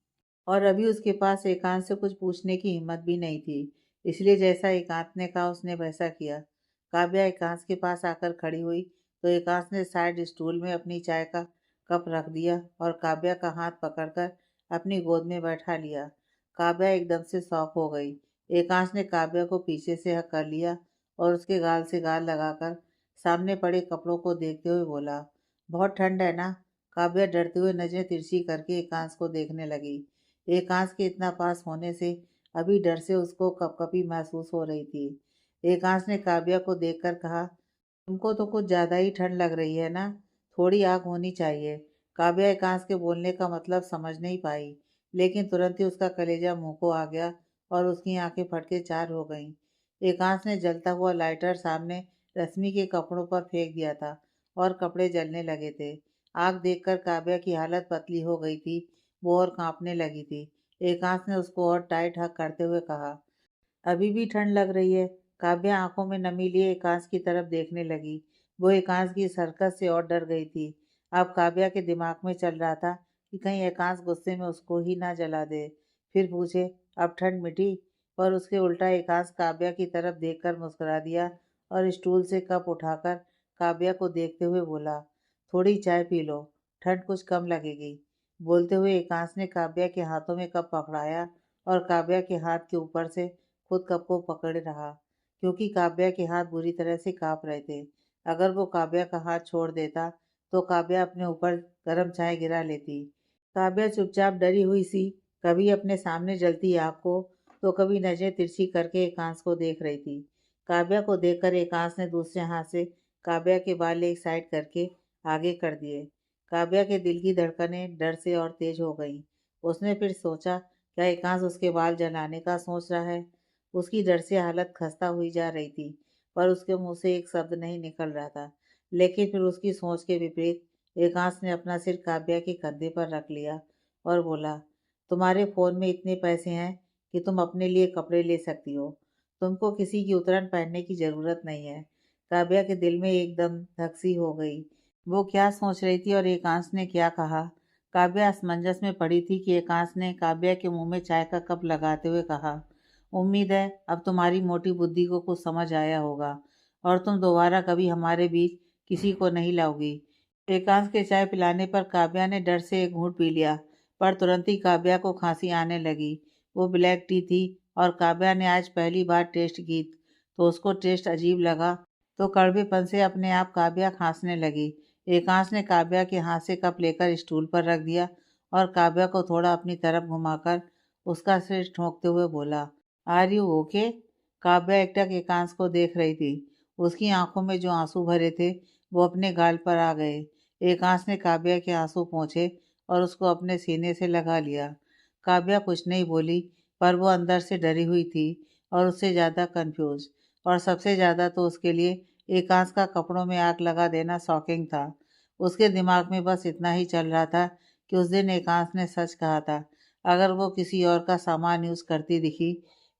और अभी उसके पास एकांत से कुछ पूछने की हिम्मत भी नहीं थी। इसलिए जैसा एकांत ने कहा उसने वैसा किया। काव्या एकांत के पास आकर खड़ी हुई तो एकांत ने साइड स्टूल में अपनी चाय का कप रख दिया और काव्या का हाथ पकड़कर अपनी गोद में बैठा लिया। काव्या एकदम से शॉक हो गई। एकांत ने काव्या को पीछे से हक कर लिया और उसके गाल से गाल लगाकर सामने पड़े कपड़ों को देखते हुए बोला, बहुत ठंड है ना। काव्या डरते हुए नजरें तिरछी करके एकांत को देखने लगी। एकांश के इतना पास होने से अभी डर से उसको कपकपी महसूस हो रही थी। एकांश ने काव्या को देखकर कहा, तुमको तो कुछ ज्यादा ही ठंड लग रही है ना, थोड़ी आग होनी चाहिए। काव्या एकांश के बोलने का मतलब समझ नहीं पाई, लेकिन तुरंत ही उसका कलेजा मुंह को आ गया और उसकी आंखें फटके चार हो गईं। एकांश ने जलता हुआ लाइटर सामने रश्मि के कपड़ों पर फेंक दिया था और कपड़े जलने लगे थे। आग देखकर काव्या की हालत पतली हो गई थी, वो और कांपने लगी थी। एकांश ने उसको और टाइट हक करते हुए कहा, अभी भी ठंड लग रही है। काव्या आंखों में नमी लिए एकांश की तरफ देखने लगी। वो एकांश की इस हरकत से और डर गई थी। अब काव्या के दिमाग में चल रहा था कि कहीं एकांश गुस्से में उसको ही ना जला दे, फिर पूछे, अब ठंड मिटी। पर उसके उल्टा एकांश काव्या की तरफ देखकर मुस्कुरा दिया और स्टूल से कप उठाकर काव्या को देखते हुए बोला, थोड़ी चाय पी लो, ठंड कुछ कम लगेगी। बोलते हुए एकांश ने काव्या के हाथों में कप पकड़ाया और काव्या के हाथ के ऊपर से खुद कप को पकड़े रहा, क्योंकि काव्या के हाथ बुरी तरह से कांप रहे थे। अगर वो काव्या का हाथ छोड़ देता तो काव्या अपने ऊपर गर्म चाय गिरा लेती। काव्या चुपचाप डरी हुई सी कभी अपने सामने जलती आग को तो कभी नजरें तिरछी करके एकांश को देख रही थी। काव्या को देखकर एकांश ने दूसरे हाथ से काव्या के बाल एक साइड करके आगे कर दिए। काव्या के दिल की धड़कनें डर से और तेज हो गईं। उसने फिर सोचा, क्या एकांश उसके बाल जलाने का सोच रहा है। उसकी डर से हालत खस्ता हुई जा रही थी, पर उसके मुंह से एक शब्द नहीं निकल रहा था। लेकिन फिर उसकी सोच के विपरीत एकांश ने अपना सिर काव्या के कंधे पर रख लिया और बोला, तुम्हारे फ़ोन में इतने पैसे हैं कि तुम अपने लिए कपड़े ले सकती हो, तुमको किसी की उतरन पहनने की ज़रूरत नहीं है। काव्या के दिल में एकदम धकसी हो गई। वो क्या सोच रही थी और एकांश ने क्या कहा। काव्या असमंजस में पड़ी थी कि एकांश ने काव्या के मुंह में चाय का कप लगाते हुए कहा, उम्मीद है अब तुम्हारी मोटी बुद्धि को कुछ समझ आया होगा और तुम दोबारा कभी हमारे बीच किसी को नहीं लाओगी। एकांश के चाय पिलाने पर काव्या ने डर से एक घूंट पी लिया, पर तुरंत ही काव्या को खांसी आने लगी। वो ब्लैक टी थी और काव्या ने आज पहली बार टेस्ट की तो उसको टेस्ट अजीब लगा, तो कड़वेपन से अपने आप काव्या खांसने लगी। एकांश ने काव्या के हाथ से कप लेकर स्टूल पर रख दिया और काव्या को थोड़ा अपनी तरफ घुमाकर उसका सिर ठोंकते हुए बोला, आर यू ओके। काव्या एकटक एकांश को देख रही थी। उसकी आंखों में जो आंसू भरे थे वो अपने गाल पर आ गए। एकांश ने काव्या के आंसू पोंछे और उसको अपने सीने से लगा लिया। काव्या कुछ नहीं बोली, पर वो अंदर से डरी हुई थी और उससे ज़्यादा कंफ्यूज, और सबसे ज़्यादा तो उसके लिए एकांश का कपड़ों में आग लगा देना शॉकिंग था। उसके दिमाग में बस इतना ही चल रहा था कि उस दिन एकांश ने सच कहा था, अगर वो किसी और का सामान यूज़ करती दिखी,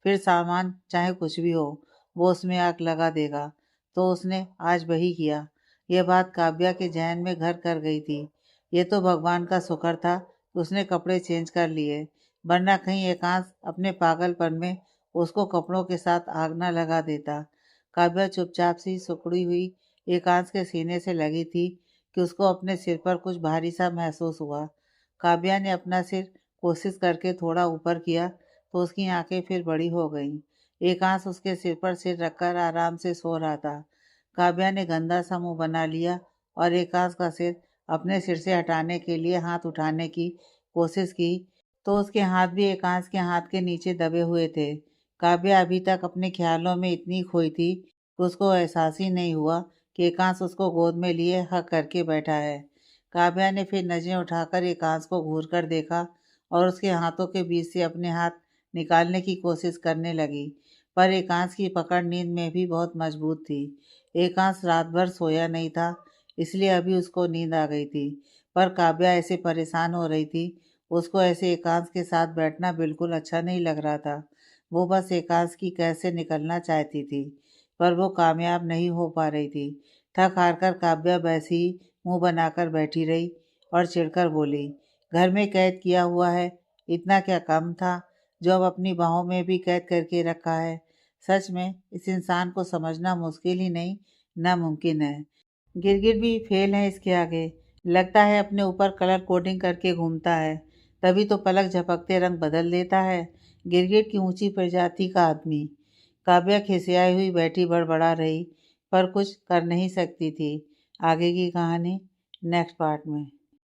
फिर सामान चाहे कुछ भी हो, वो उसमें आग लगा देगा। तो उसने आज वही किया। यह बात काव्या के जहन में घर कर गई थी। ये तो भगवान का शुक्र था कि उसने कपड़े चेंज कर लिए, वरना कहीं एकांश अपने पागलपन में उसको कपड़ों के साथ आग न लगा देता। काव्या चुपचाप सी सिकुड़ी हुई एकांश के सीने से लगी थी कि उसको अपने सिर पर कुछ भारी सा महसूस हुआ। काव्या ने अपना सिर कोशिश करके थोड़ा ऊपर किया तो उसकी आंखें फिर बड़ी हो गईं। एकांश उसके सिर पर सिर रखकर आराम से सो रहा था। काव्या ने गंदा सा मुंह बना लिया और एकांश का सिर अपने सिर से हटाने के लिए हाथ उठाने की कोशिश की तो उसके हाथ भी एकांश के हाथ के नीचे दबे हुए थे। काव्या अभी तक अपने ख्यालों में इतनी खोई थी कि उसको एहसास ही नहीं हुआ कि एकांश उसको गोद में लिए हक करके बैठा है। काव्या ने फिर नजरें उठाकर एकांश को घूर कर देखा और उसके हाथों के बीच से अपने हाथ निकालने की कोशिश करने लगी, पर एकांश की पकड़ नींद में भी बहुत मजबूत थी। एकांश रात भर सोया नहीं था, इसलिए अभी उसको नींद आ गई थी। पर काव्या ऐसे परेशान हो रही थी, उसको ऐसे एकांश के साथ बैठना बिल्कुल अच्छा नहीं लग रहा था। वो बस एकांश की कैद से निकलना चाहती थी, पर वो कामयाब नहीं हो पा रही थी। थक हार कर काव्या वैसे ही मुंह बनाकर बैठी रही और चिढ़कर बोली, घर में कैद किया हुआ है, इतना क्या कम था जो अब अपनी बाहों में भी कैद करके रखा है। सच में इस इंसान को समझना मुश्किल ही नहीं, नामुमकिन है। गिरगिट भी फेल है इसके आगे। लगता है अपने ऊपर कलर कोडिंग करके घूमता है, तभी तो पलक झपकते रंग बदल देता है। गिरगिट की ऊंची प्रजाति का आदमी। काव्या खिसियाई हुई बैठी बड़बड़ा रही, पर कुछ कर नहीं सकती थी। आगे की कहानी नेक्स्ट पार्ट में।